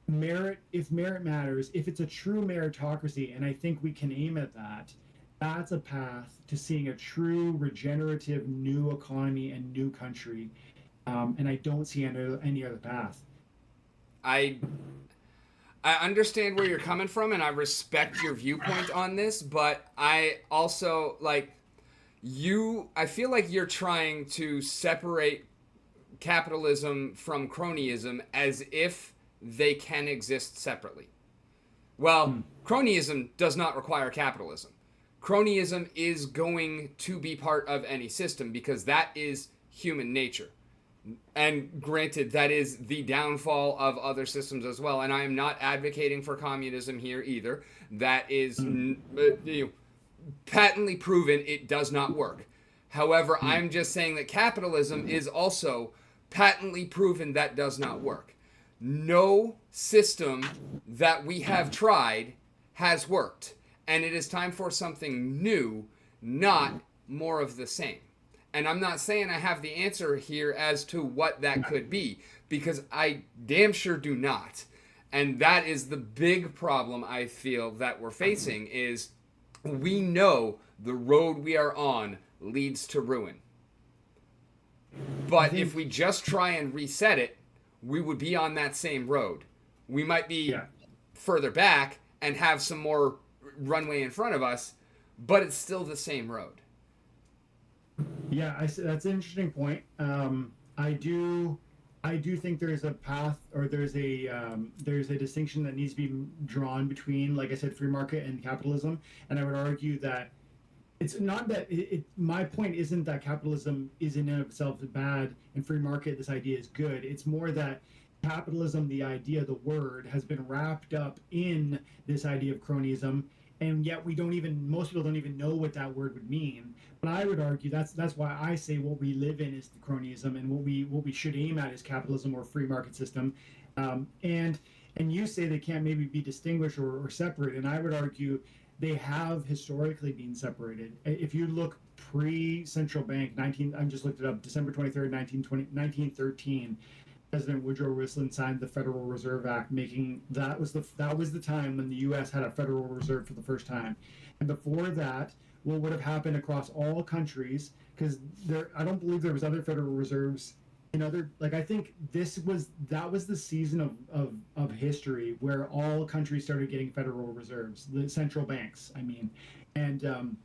merit. If merit matters, if it's a true meritocracy, and I think we can aim at that. That's a path to seeing a true regenerative new economy and new country, and I don't see any other path. I I understand where you're coming from, and I respect your viewpoint on this, but I also like you. I feel like you're trying to separate capitalism from cronyism as if they can exist separately. Well, Hmm. cronyism does not require capitalism. Cronyism is going to be part of any system because that is human nature. And granted, that is the downfall of other systems as well. And I am not advocating for communism here either. That is Hmm. patently proven it does not work. However, Hmm. I'm just saying that capitalism is also patently proven that does not work. No system that we have tried has worked, and it is time for something new, not more of the same. And I'm not saying I have the answer here as to what that Yeah. could be, because I damn sure do not. And that is the big problem I feel that we're facing is we know the road we are on leads to ruin. I But if think, we just try and reset it, we would be on that same road. We might be yeah. further back and have some more runway in front of us, but it's still the same road. Yeah, that's an interesting point. I do think there's a path, or there's a distinction that needs to be drawn between, like I said, free market and capitalism. And I would argue that it's not that my point isn't that capitalism is in and of itself bad and free market, this idea is good. It's more that capitalism, the idea, the word, has been wrapped up in this idea of cronyism, and yet most people don't even know what that word would mean. But I would argue that's why I say what we live in is the cronyism, and what we should aim at is capitalism or free market system. And you say they can't maybe be distinguished or separate, and I would argue they have historically been separated. If you look pre-central bank, 19, I just looked it up, December 23rd, 1913, President Woodrow Wilson signed the Federal Reserve Act, making that was the time when the U.S. had a Federal Reserve for the first time. And before that, what would have happened across all countries? Because I don't believe there was other Federal Reserves in other, like, I think that was the season of history where all countries started getting Federal Reserves, the central banks. I mean, and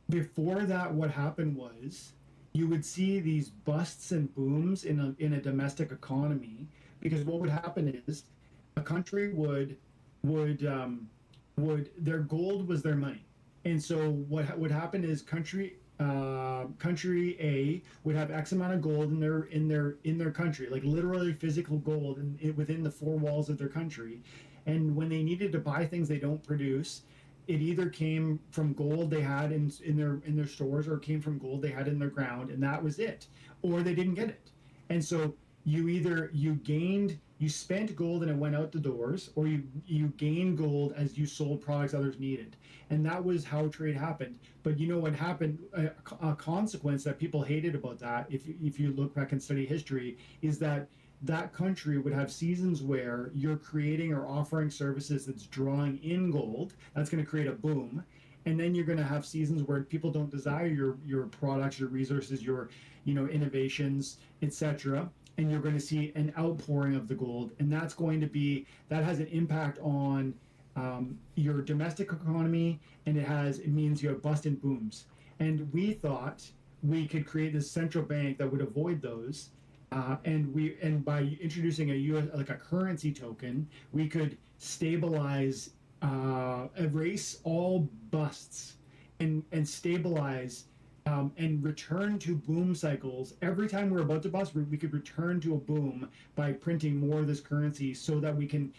before that, what happened was you would see these busts and booms in a domestic economy, because what would happen is a country would their gold was their money, and so what would happen is country A would have X amount of gold in their country, like literally physical gold within the four walls of their country, and when they needed to buy things they don't produce, it either came from gold they had in their stores, or came from gold they had in their ground, and that was it, or they didn't get it. And so you spent gold and it went out the doors, or you gained gold as you sold products others needed, and that was how trade happened. But you know what happened? A consequence that people hated about that, if you look back and study history, is that country would have seasons where you're creating or offering services that's drawing in gold. That's going to create a boom. And then you're going to have seasons where people don't desire your products, your resources, your innovations, etc. And you're going to see an outpouring of the gold, and that has an impact on your domestic economy, and it means you have bust and booms. And we thought we could create this central bank that would avoid those, and by introducing a US, like a currency token, we could stabilize, erase all busts, and stabilize, and return to boom cycles. Every time we're about to bust, we could return to a boom by printing more of this currency, so that we can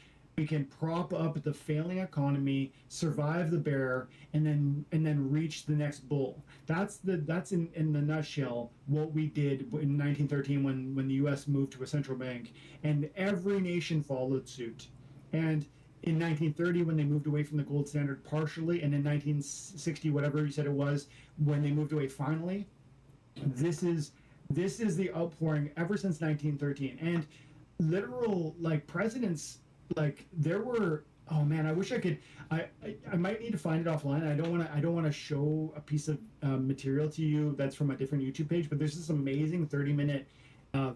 prop up the failing economy, survive the bear, and then reach the next bull. That's in the nutshell what we did in 1913 when the U.S. moved to a central bank, and every nation followed suit. And in 1930, when they moved away from the gold standard partially, and in 1960, whatever you said it was, when they moved away finally, this is the outpouring ever since 1913. And literal, like, presidents, like, there were, oh man, I wish I could, I might need to find it offline. I don't want to show a piece of material to you that's from a different YouTube page, but there's this amazing 30-minute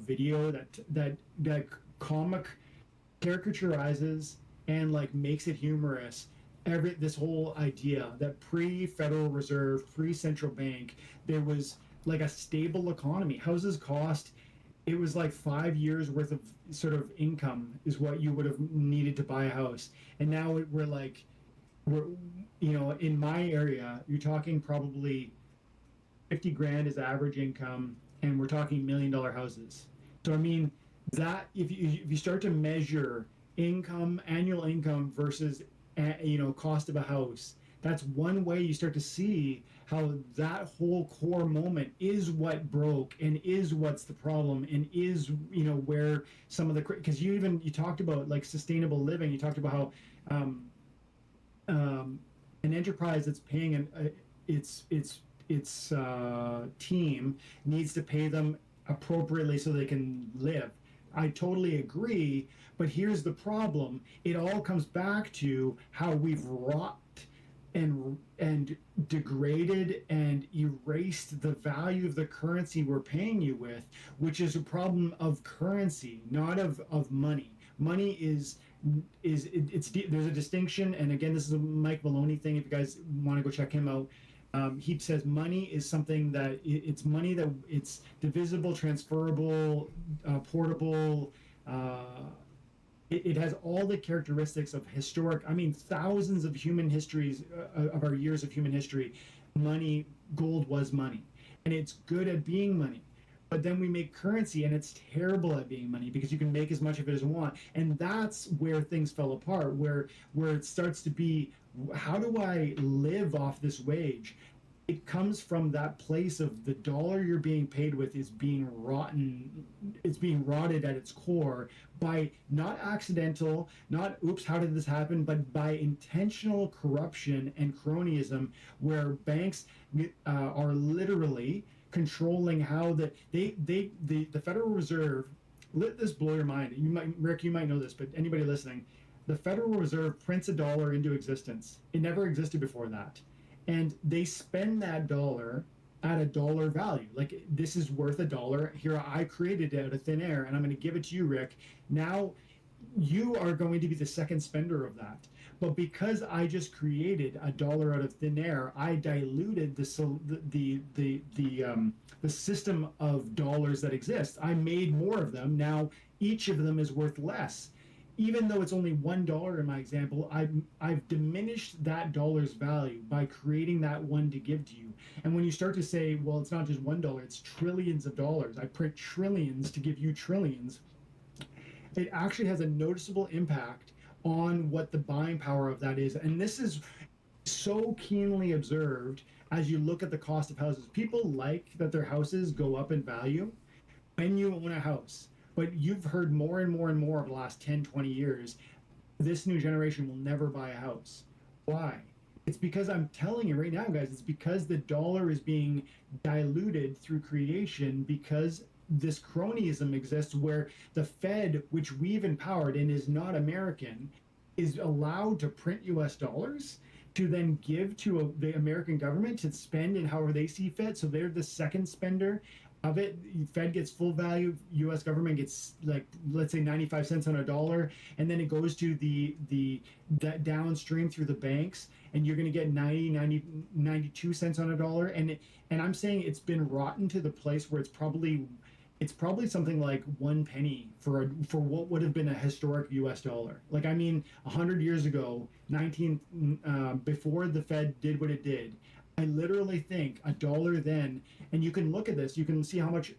video that comic caricaturizes and like makes it humorous this whole idea that pre-Federal Reserve, pre-central bank, there was like a stable economy. Houses cost, it was like 5 years worth of sort of income is what you would have needed to buy a house. And now we're like, we're, in my area, you're talking probably 50 grand is average income, and we're talking $1 million houses. So I mean, that if you start to measure income, annual income versus cost of a house, that's one way you start to see how that whole core moment is what broke and is what's the problem and is where some of the, because you talked about like sustainable living. You talked about how an enterprise that's paying its team needs to pay them appropriately so they can live. I totally agree, but here's the problem. It all comes back to how we've wrought and degraded and erased the value of the currency we're paying you with, which is a problem of currency, not of money. Money is there's a distinction, and again, this is a Mike Maloney thing. If you guys want to go check him out, he says money is something that it's money that it's divisible, transferable, portable. It has all the characteristics of historic. I mean, thousands of human histories of our years of human history. Money, gold was money, and it's good at being money. But then we make currency, and it's terrible at being money because you can make as much of it as you want, and that's where things fell apart. Where it starts to be, how do I live off this wage? It comes from that place of the dollar you're being paid with is being rotten. It's being rotted at its core by not accidental, not oops, how did this happen, but by intentional corruption and cronyism, where banks are literally controlling how the Federal Reserve. Let this blow your mind. Rick, you might know this, but anybody listening, the Federal Reserve prints a dollar into existence. It never existed before that. And they spend that dollar at a dollar value. Like, this is worth $1. Here, I created it out of thin air, and I'm going to give it to you, Rick. Now, you are going to be the second spender of that. But because I just created $1 out of thin air, I diluted the system of dollars that exist. I made more of them. Now, each of them is worth less. Even though it's only $1 in my example, I've diminished that dollar's value by creating that one to give to you. And when you start to say, well, it's not just $1, it's trillions of dollars. I print trillions to give you trillions. It actually has a noticeable impact on what the buying power of that is. And this is so keenly observed as you look at the cost of houses. People like that their houses go up in value when you own a house. But you've heard more and more and more over the last 10, 20 years, this new generation will never buy a house. Why? It's because I'm telling you right now, guys, it's because the dollar is being diluted through creation, because this cronyism exists where the Fed, which we've empowered and is not American, is allowed to print US dollars to then give to the American government to spend in however they see fit. So they're the second spender of it. Fed gets full value, US government gets, like, let's say 95 cents on a dollar, and then it goes to that downstream through the banks, and you're going to get 92 cents on a dollar. And I'm saying it's been rotten to the place where it's probably something like 1 penny for what would have been a historic US dollar. Like, I mean, 100 years ago, before the Fed did what it did, I literally think $1 then, and you can look at this, you can see how much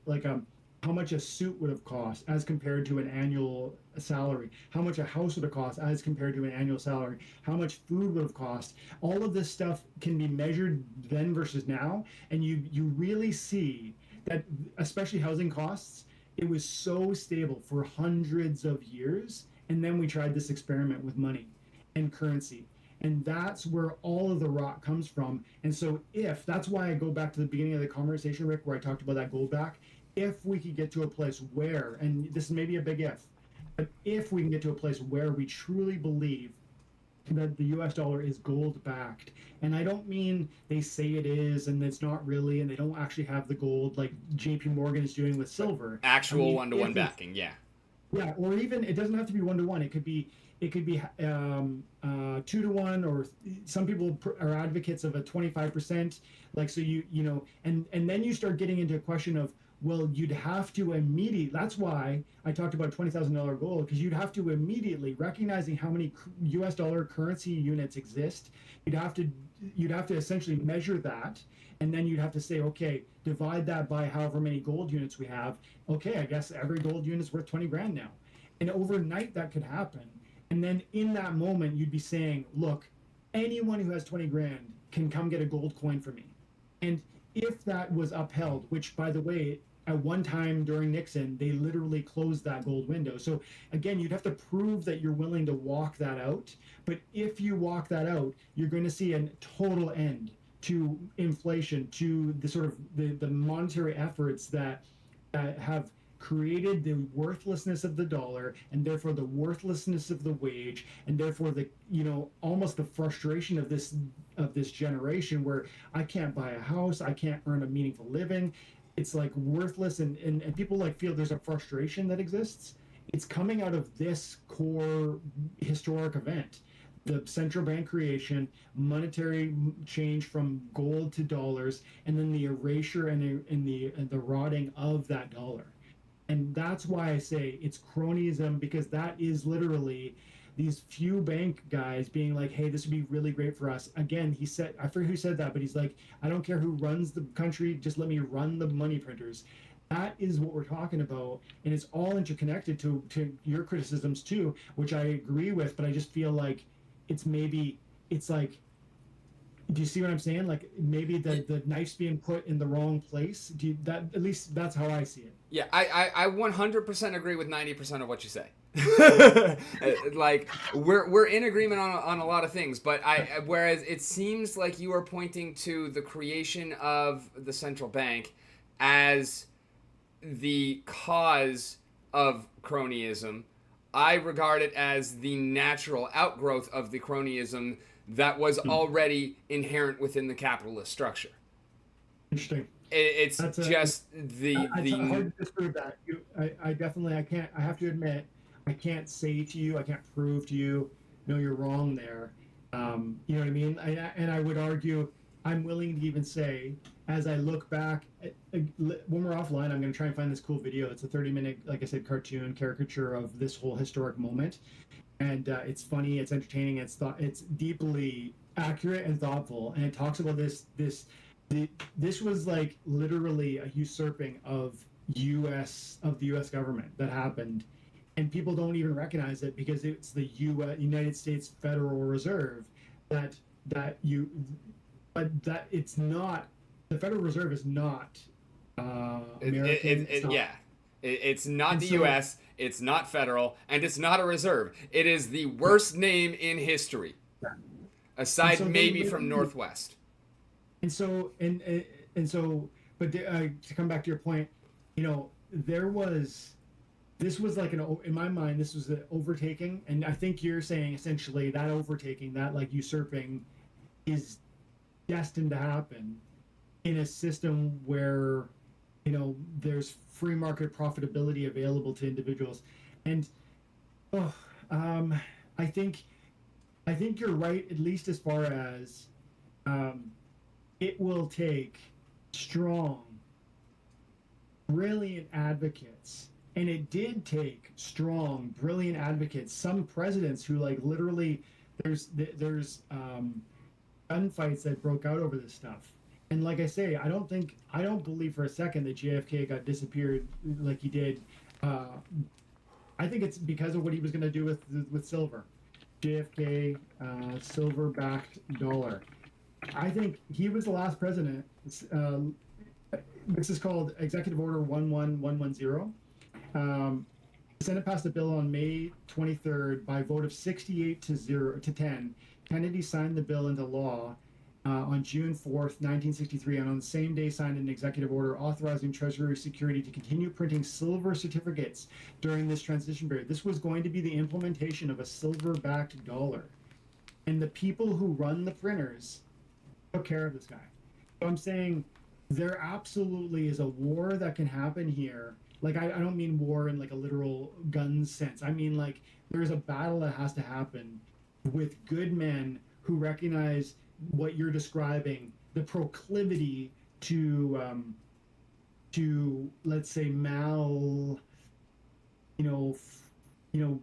a suit would have cost as compared to an annual salary, how much a house would have cost as compared to an annual salary, how much food would have cost. All of this stuff can be measured then versus now, and you really see that, especially housing costs, it was so stable for hundreds of years, and then we tried this experiment with money and currency. And that's where all of the rot comes from. And so that's why I go back to the beginning of the conversation, Rick, where I talked about that gold back. If we could get to a place where, and this is maybe a big if, but if we can get to a place where we truly believe that the US dollar is gold backed, and I don't mean they say it is and it's not really, and they don't actually have the gold like JP Morgan is doing with silver. Actual one-to-one backing, yeah. Yeah, or even it doesn't have to be 1-to-1. It could be 2-to-1, or some people are advocates of a 25%. Like, so and then you start getting into a question of, well, you'd have to immediately. That's why I talked about $20,000 goal, because you'd have to immediately, recognizing how many U.S. dollar currency units exist. You'd have to essentially measure that, and then you'd have to say, okay, divide that by however many gold units we have. Okay, I guess every gold unit is worth 20 grand now. And overnight that could happen. And then in that moment, you'd be saying, look, anyone who has 20 grand can come get a gold coin for me. And if that was upheld, which, by the way, at one time during Nixon, they literally closed that gold window. So again, you'd have to prove that you're willing to walk that out. But if you walk that out, you're going to see a total end to inflation, to the sort of the monetary efforts that have created the worthlessness of the dollar, and therefore the worthlessness of the wage, and therefore the almost the frustration of this generation, where I can't buy a house, I can't earn a meaningful living. It's like worthless, and people like feel there's a frustration that exists. It's coming out of this core historic event, the central bank creation, monetary change from gold to dollars, and then the erasure and the rotting of that dollar. And that's why I say it's cronyism, because that is literally these few bank guys being like, hey, this would be really great for us. Again, he said, I forget who said that, but he's like, I don't care who runs the country, just let me run the money printers. That is what we're talking about, and it's all interconnected to your criticisms too, which I agree with, but I just feel like it's like, do you see what I'm saying? Like, maybe the knife's being put in the wrong place. At least that's how I see it. Yeah, I 100% agree with 90% of what you say. Like, we're in agreement on a lot of things, but whereas it seems like you are pointing to the creation of the central bank as the cause of cronyism, I regard it as the natural outgrowth of the cronyism that was already inherent within the capitalist structure. Interesting. It's just hard to disprove that. I definitely, I have to admit, I can't say to you, I can't prove to you, no, you're wrong there. You know what I mean? And I would argue, I'm willing to even say, as I look back, when we're offline, I'm going to try and find this cool video. It's a 30-minute, like I said, cartoon caricature of this whole historic moment. And it's funny, it's entertaining, it's deeply accurate and thoughtful. And it talks about this was like literally a usurping of the U.S. government that happened, and people don't even recognize it because it's the United States Federal Reserve but that it's not. The Federal Reserve is not American. It's not the U.S. It's not federal, and it's not a reserve. It is the worst name in history, aside maybe from Northwest. And so, but to come back to your point, this was like in my mind, this was an overtaking, and I think you're saying essentially that overtaking, that like usurping, is destined to happen in a system where there's free market profitability available to individuals. And I think you're right, at least as far as it will take strong, brilliant advocates, and it did take strong, brilliant advocates. Some presidents who like literally, there's gunfights that broke out over this stuff. And like I say, I don't believe for a second that JFK got disappeared like he did. I think it's because of what he was going to do with silver. JFK, silver-backed dollar. I think he was the last president. This is called Executive Order 11110. The Senate passed a bill on May 23rd by a vote of 68 to 10. Kennedy signed the bill into law on June 4th, 1963, and on the same day signed an executive order authorizing Treasury Security to continue printing silver certificates during this transition period. This was going to be the implementation of a silver-backed dollar. And the people who run the printers took care of this guy. So I'm saying there absolutely is a war that can happen here Like I don't mean war in like a literal gun sense. I mean like there's a battle that has to happen with good men who recognize what you're describing, the proclivity to let's say you know, you know,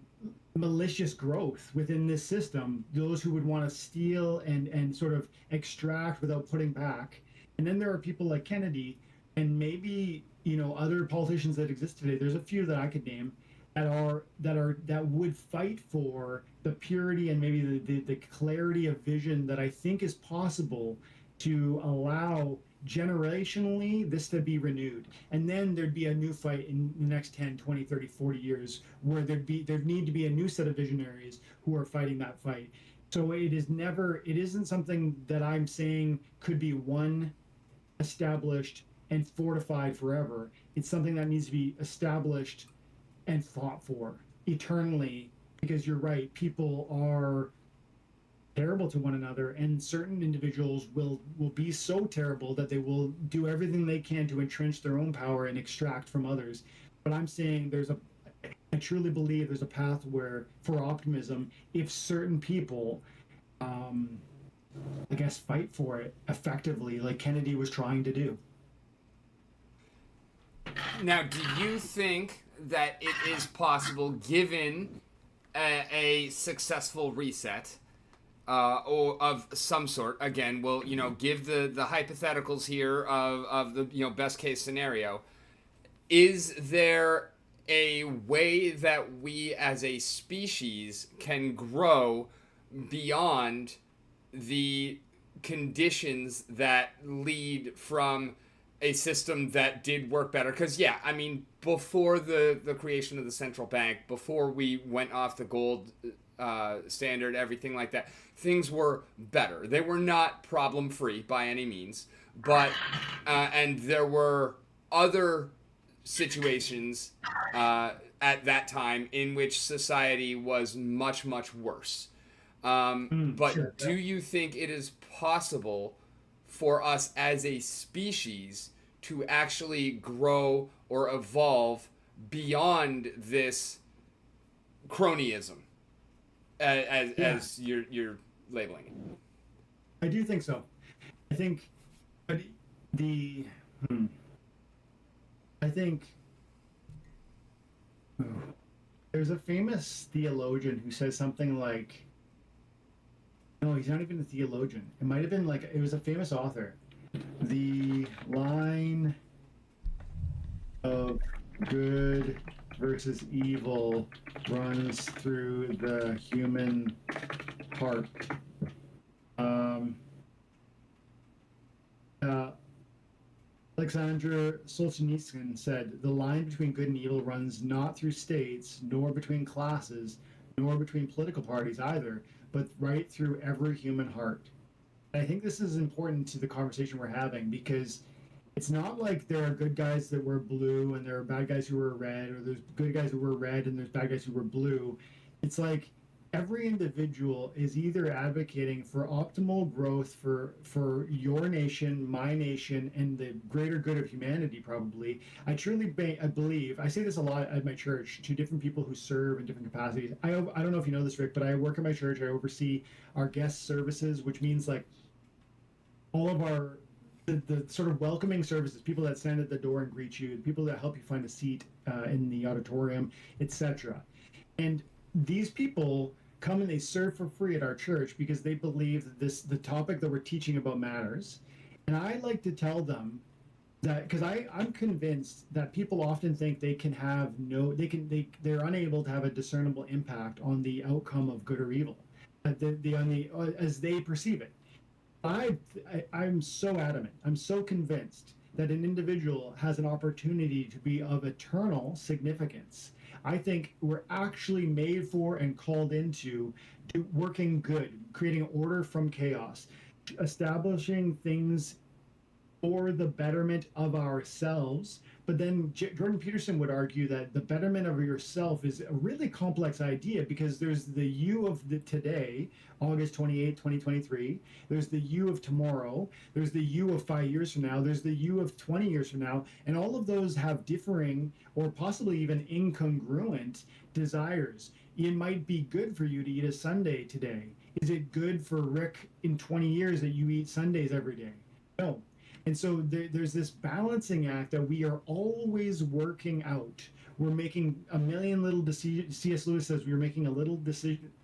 malicious growth within this system. Those who would want to steal and sort of extract without putting back. And then there are people like Kennedy, and maybe other politicians that exist today. There's a few that I could name that would fight for the purity and maybe the clarity of vision that I think is possible to allow generationally this to be renewed, and then there'd be a new fight in the next 10, 20, 30, 40 years where there'd need to be a new set of visionaries who are fighting that fight. So it isn't something that I'm saying could be one established and fortified forever. It's something that needs to be established and fought for eternally, because you're right, people are terrible to one another, and certain individuals will be so terrible that they will do everything they can to entrench their own power and extract from others. But I'm saying I truly believe there's a path where for optimism, if certain people I guess fight for it effectively like Kennedy was trying to do. Now, do you think that it is possible, given a successful reset, or of some sort? Again, we'll give the hypotheticals here of the best case scenario. Is there a way that we as a species can grow beyond the conditions that lead from a system that did work better? Because before the creation of the central bank, before we went off the gold standard, everything like that, things were better. They were not problem free by any means, but and there were other situations at that time in which society was much, much worse. But Sure. do you think it is possible for us as a species to actually grow or evolve beyond this cronyism, as you're labeling it? I do think so. I think, but the I think there's a famous theologian who says something like, no, he's not even a theologian. It might have been like, it was a famous author. The line of good versus evil runs through the human heart. Alexander Solzhenitsyn said, the line between good and evil runs not through states, nor between classes, nor between political parties either, but right through every human heart. And I think this is important to the conversation we're having, because it's not like there are good guys that were blue and there are bad guys who were red, or there's good guys who were red and there's bad guys who were blue. It's like every individual is either advocating for optimal growth for your nation, my nation, and the greater good of humanity, probably. I truly I believe, I say this a lot at my church to different people who serve in different capacities. I don't know if you know this, Rick, but I work at my church. I oversee our guest services, which means like all of our the sort of welcoming services, people that stand at the door and greet you, people that help you find a seat in the auditorium, etc. And these people come and they serve for free at our church because they believe that the topic that we're teaching about matters. And I like to tell them that, because I'm convinced that people often think they can have they're unable to have a discernible impact on the outcome of good or evil, as they perceive it. I'm so adamant, I'm so convinced that an individual has an opportunity to be of eternal significance. I think we're actually made for and called into working good, creating order from chaos, establishing things for the betterment of ourselves. But then Jordan Peterson would argue that the betterment of yourself is a really complex idea, because there's the you of the today, August 28th, 2023. There's the you of tomorrow. There's the you of 5 years from now. There's the you of 20 years from now. And all of those have differing or possibly even incongruent desires. It might be good for you to eat a sundae today. Is it good for Rick in 20 years that you eat Sundays every day? No. And so there's this balancing act that we are always working out. We're making a million little decisions. C.S. Lewis says we're making a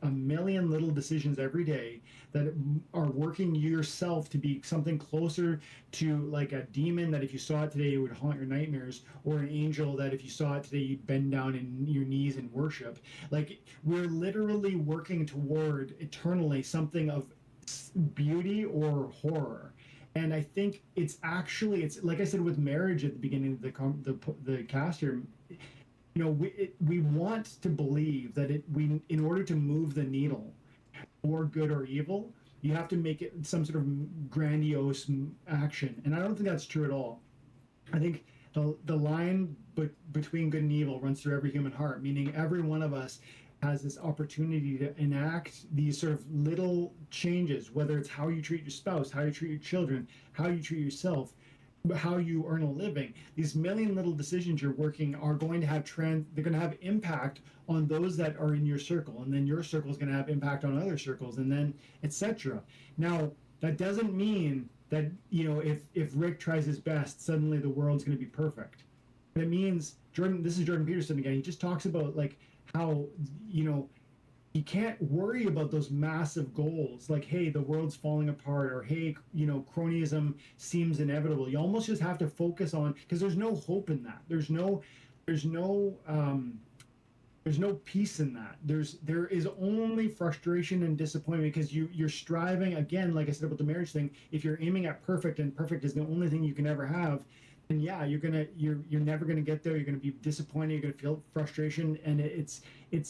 million little decisions every day that are working yourself to be something closer to like a demon that if you saw it today, it would haunt your nightmares, or an angel that if you saw it today, you'd bend down in your knees and worship. Like, we're literally working toward eternally something of beauty or horror. And I think it's like I said with marriage at the beginning of the cast here. You know, we want to believe that in order to move the needle, or good or evil, you have to make it some sort of grandiose action, and I don't think that's true at all. I think the line between good and evil runs through every human heart, meaning every one of us has this opportunity to enact these sort of little changes, whether it's how you treat your spouse, how you treat your children, how you treat yourself, how you earn a living. These million little decisions you're working are going to have they're going to have impact on those that are in your circle, and then your circle is going to have impact on other circles, and then etc. Now, that doesn't mean that, you know, if Rick tries his best, suddenly the world's going to be perfect. But it means this is Jordan Peterson again. He just talks about like how, you know, you can't worry about those massive goals like, hey, the world's falling apart, or hey, you know, cronyism seems inevitable. You almost just have to focus on, because there's no hope in that. There's no peace in that. There is only frustration and disappointment, because you're striving, again, like I said about the marriage thing. If you're aiming at perfect, and perfect is the only thing you can ever have, then yeah, you're never gonna get there. You're gonna be disappointed. You're gonna feel frustration, and it's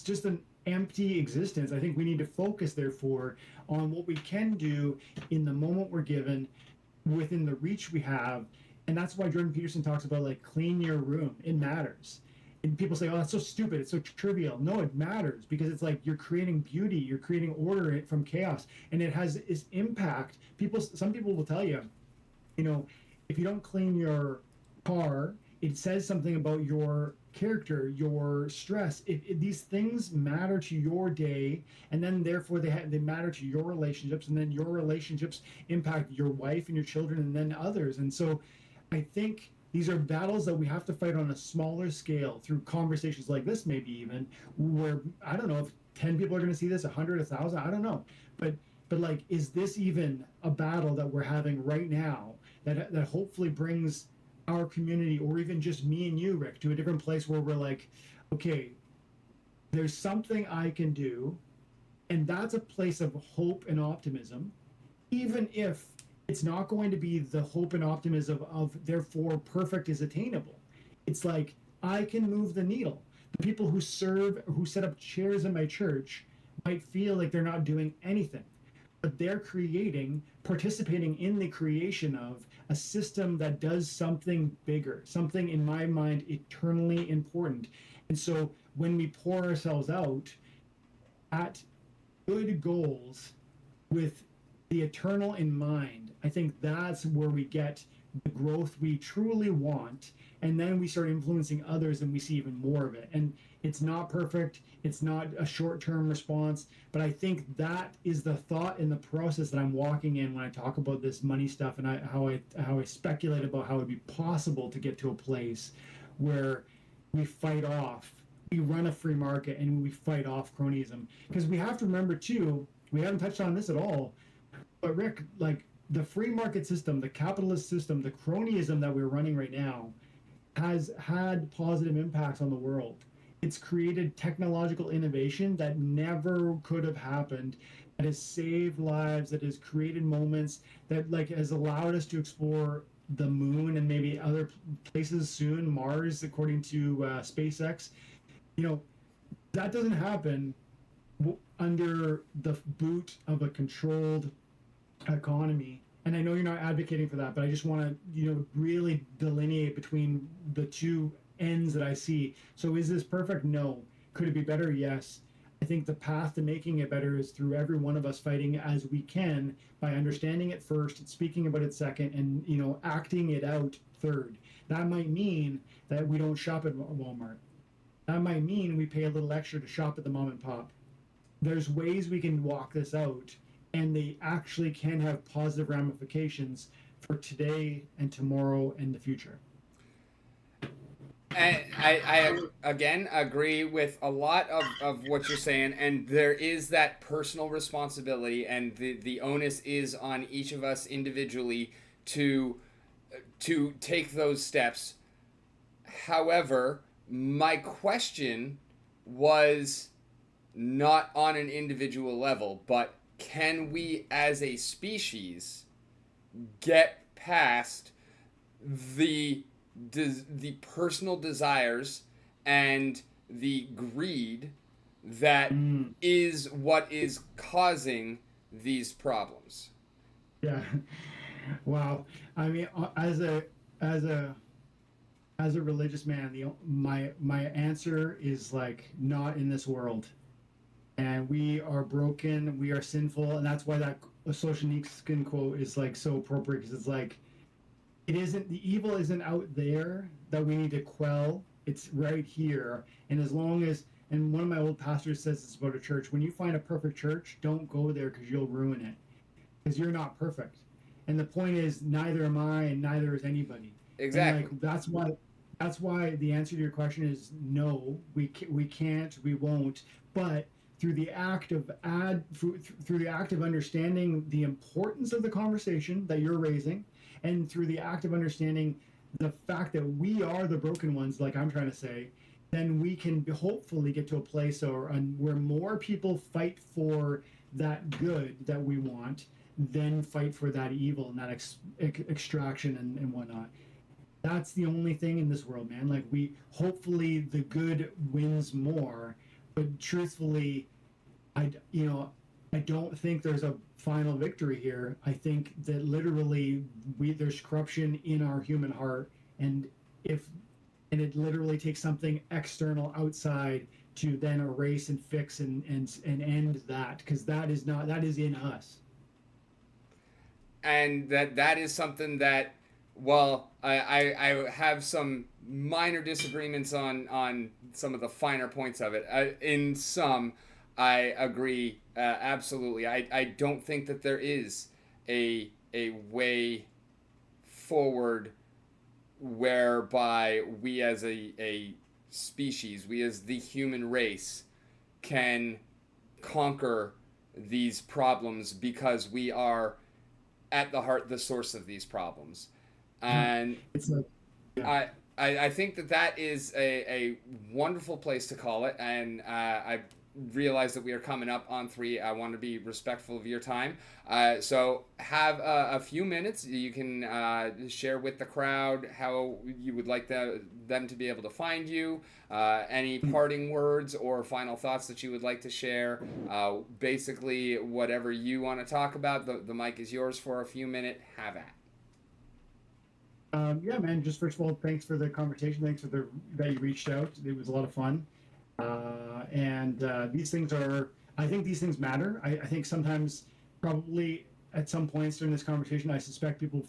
just an empty existence. I think we need to focus, therefore, on what we can do in the moment we're given, within the reach we have, and that's why Jordan Peterson talks about like clean your room. It matters. And people say, "Oh, that's so stupid. It's so trivial." No, it matters, because it's like you're creating beauty. You're creating order from chaos, and it has its impact. Some people will tell you, you know, if you don't clean your car, it says something about your character, your stress. These things matter to your day, and then therefore they matter to your relationships, and then your relationships impact your wife and your children, and then others. And so I think these are battles that we have to fight on a smaller scale through conversations like this, maybe even, where I don't know if 10 people are going to see this, 100, 1,000, I don't know. But like, is this even a battle that we're having right now that hopefully brings our community, or even just me and you, Rick, to a different place where we're like, okay, there's something I can do, and that's a place of hope and optimism, even if it's not going to be the hope and optimism of therefore perfect is attainable. It's like, I can move the needle. The people who set up chairs in my church might feel like they're not doing anything, but they're participating in the creation of a system that does something bigger, something, in my mind, eternally important. And so when we pour ourselves out at good goals with the eternal in mind, I think that's where we get the growth we truly want, and then we start influencing others, and we see even more of it. And it's not perfect, it's not a short-term response, but I think that is the thought and the process that I'm walking in when I talk about this money stuff, and how I speculate about how it'd be possible to get to a place where we run a free market, and we fight off cronyism. Because we have to remember too, we haven't touched on this at all, but Rick, like, the free market system, the capitalist system, the cronyism that we're running right now has had positive impacts on the world. It's created technological innovation that never could have happened, that has saved lives, that has created moments, that like has allowed us to explore the moon and maybe other places soon, Mars, according to SpaceX. You know, that doesn't happen under the boot of a controlled economy and I know you're not advocating for that, but I just want to, really delineate between the two ends that I see. So is this perfect? No. Could it be better? Yes. I think the path to making it better is through every one of us fighting as we can by understanding it first, speaking about it second, and acting it out third. That might mean that we don't shop at Walmart. That might mean we pay a little extra to shop at the mom and pop. There's ways we can walk this out, and they actually can have positive ramifications for today and tomorrow and the future. And I again agree with a lot of what you're saying, and there is that personal responsibility, and the onus is on each of us individually to take those steps. However, my question was not on an individual level, but can we as a species get past the the personal desires and the greed that is what is causing these problems? Yeah. Wow. I mean, as a as a religious man, my answer is like not in this world, and we are broken, we are sinful, and that's why that Solzhenitsyn quote is like so appropriate, because it's like it isn't, the evil isn't out there that we need to quell. It's right here. And as long as, and one of my old pastors says this about a church: when you find a perfect church, don't go there because you'll ruin it, because you're not perfect. And the point is, neither am I, and neither is anybody. Exactly. And like that's why the answer to your question is no. We can't, we won't. But through the act of through the act of understanding the importance of the conversation that you're raising, and through the act of understanding the fact that we are the broken ones, like I'm trying to say, then we can hopefully get to a place where more people fight for that good that we want, than fight for that evil and that extraction and whatnot. That's the only thing in this world, man. Like, we hopefully the good wins more, but truthfully, I don't think there's a final victory here. I think that literally there's corruption in our human heart, and it literally takes something external outside to then erase and fix and end that, because that is in us. And that is something that, well, I have some minor disagreements on some of the finer points of it. In some, I agree absolutely. I don't think that there is a way forward whereby we as a species, we as the human race, can conquer these problems, because we are at the heart, the source of these problems. And It's like, yeah. I think that is a wonderful place to call it. And I realize that we are coming up on 3. I want to be respectful of your time. So have a few minutes. You can share with the crowd how you would like them to be able to find you. Any parting words or final thoughts that you would like to share. Basically, whatever you want to talk about, the mic is yours for a few minutes. Have at. Yeah, man. Just first of all, thanks for the conversation. Thanks for that you reached out. It was a lot of fun. And these things are, I think these things matter. I think sometimes, probably at some points during this conversation, I suspect people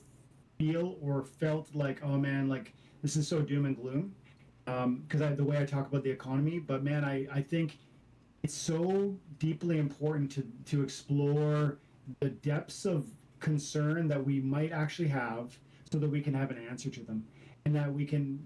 feel or felt like, oh man, like this is so doom and gloom, because the way I talk about the economy. But man, I think it's so deeply important to explore the depths of concern that we might actually have, so that we can have an answer to them, and that we can,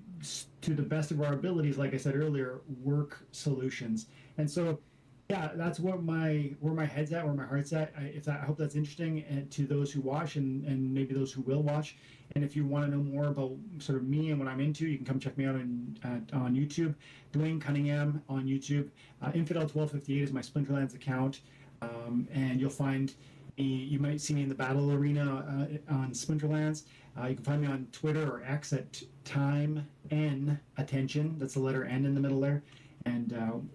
to the best of our abilities, like I said earlier, work solutions. And so, yeah, that's where my head's at, where my heart's at. I hope that's interesting, and to those who watch, and maybe those who will watch. And if you want to know more about sort of me and what I'm into, you can come check me out on YouTube. Dwayne Cunnigham on YouTube. Infidel1258 is my Splinterlands account, and you'll find me. You might see me in the battle arena on Splinterlands. You can find me on Twitter or X at time n attention. That's the letter N in the middle there. And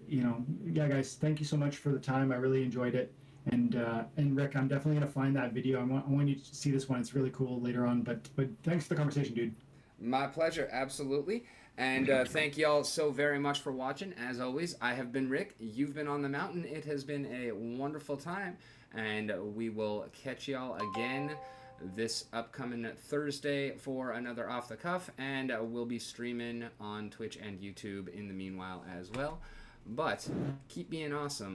yeah, guys, thank you so much for the time. I really enjoyed it, And Rick, I'm definitely gonna find that video. I want you to see this one. It's really cool later on. But thanks for the conversation, dude. My pleasure, absolutely. And thank y'all so very much for watching. As always, I have been Rick. You've been on the mountain. It has been a wonderful time. And we will catch y'all again this upcoming Thursday for another Off the Cuff. And we'll be streaming on Twitch and YouTube in the meanwhile as well. But keep being awesome.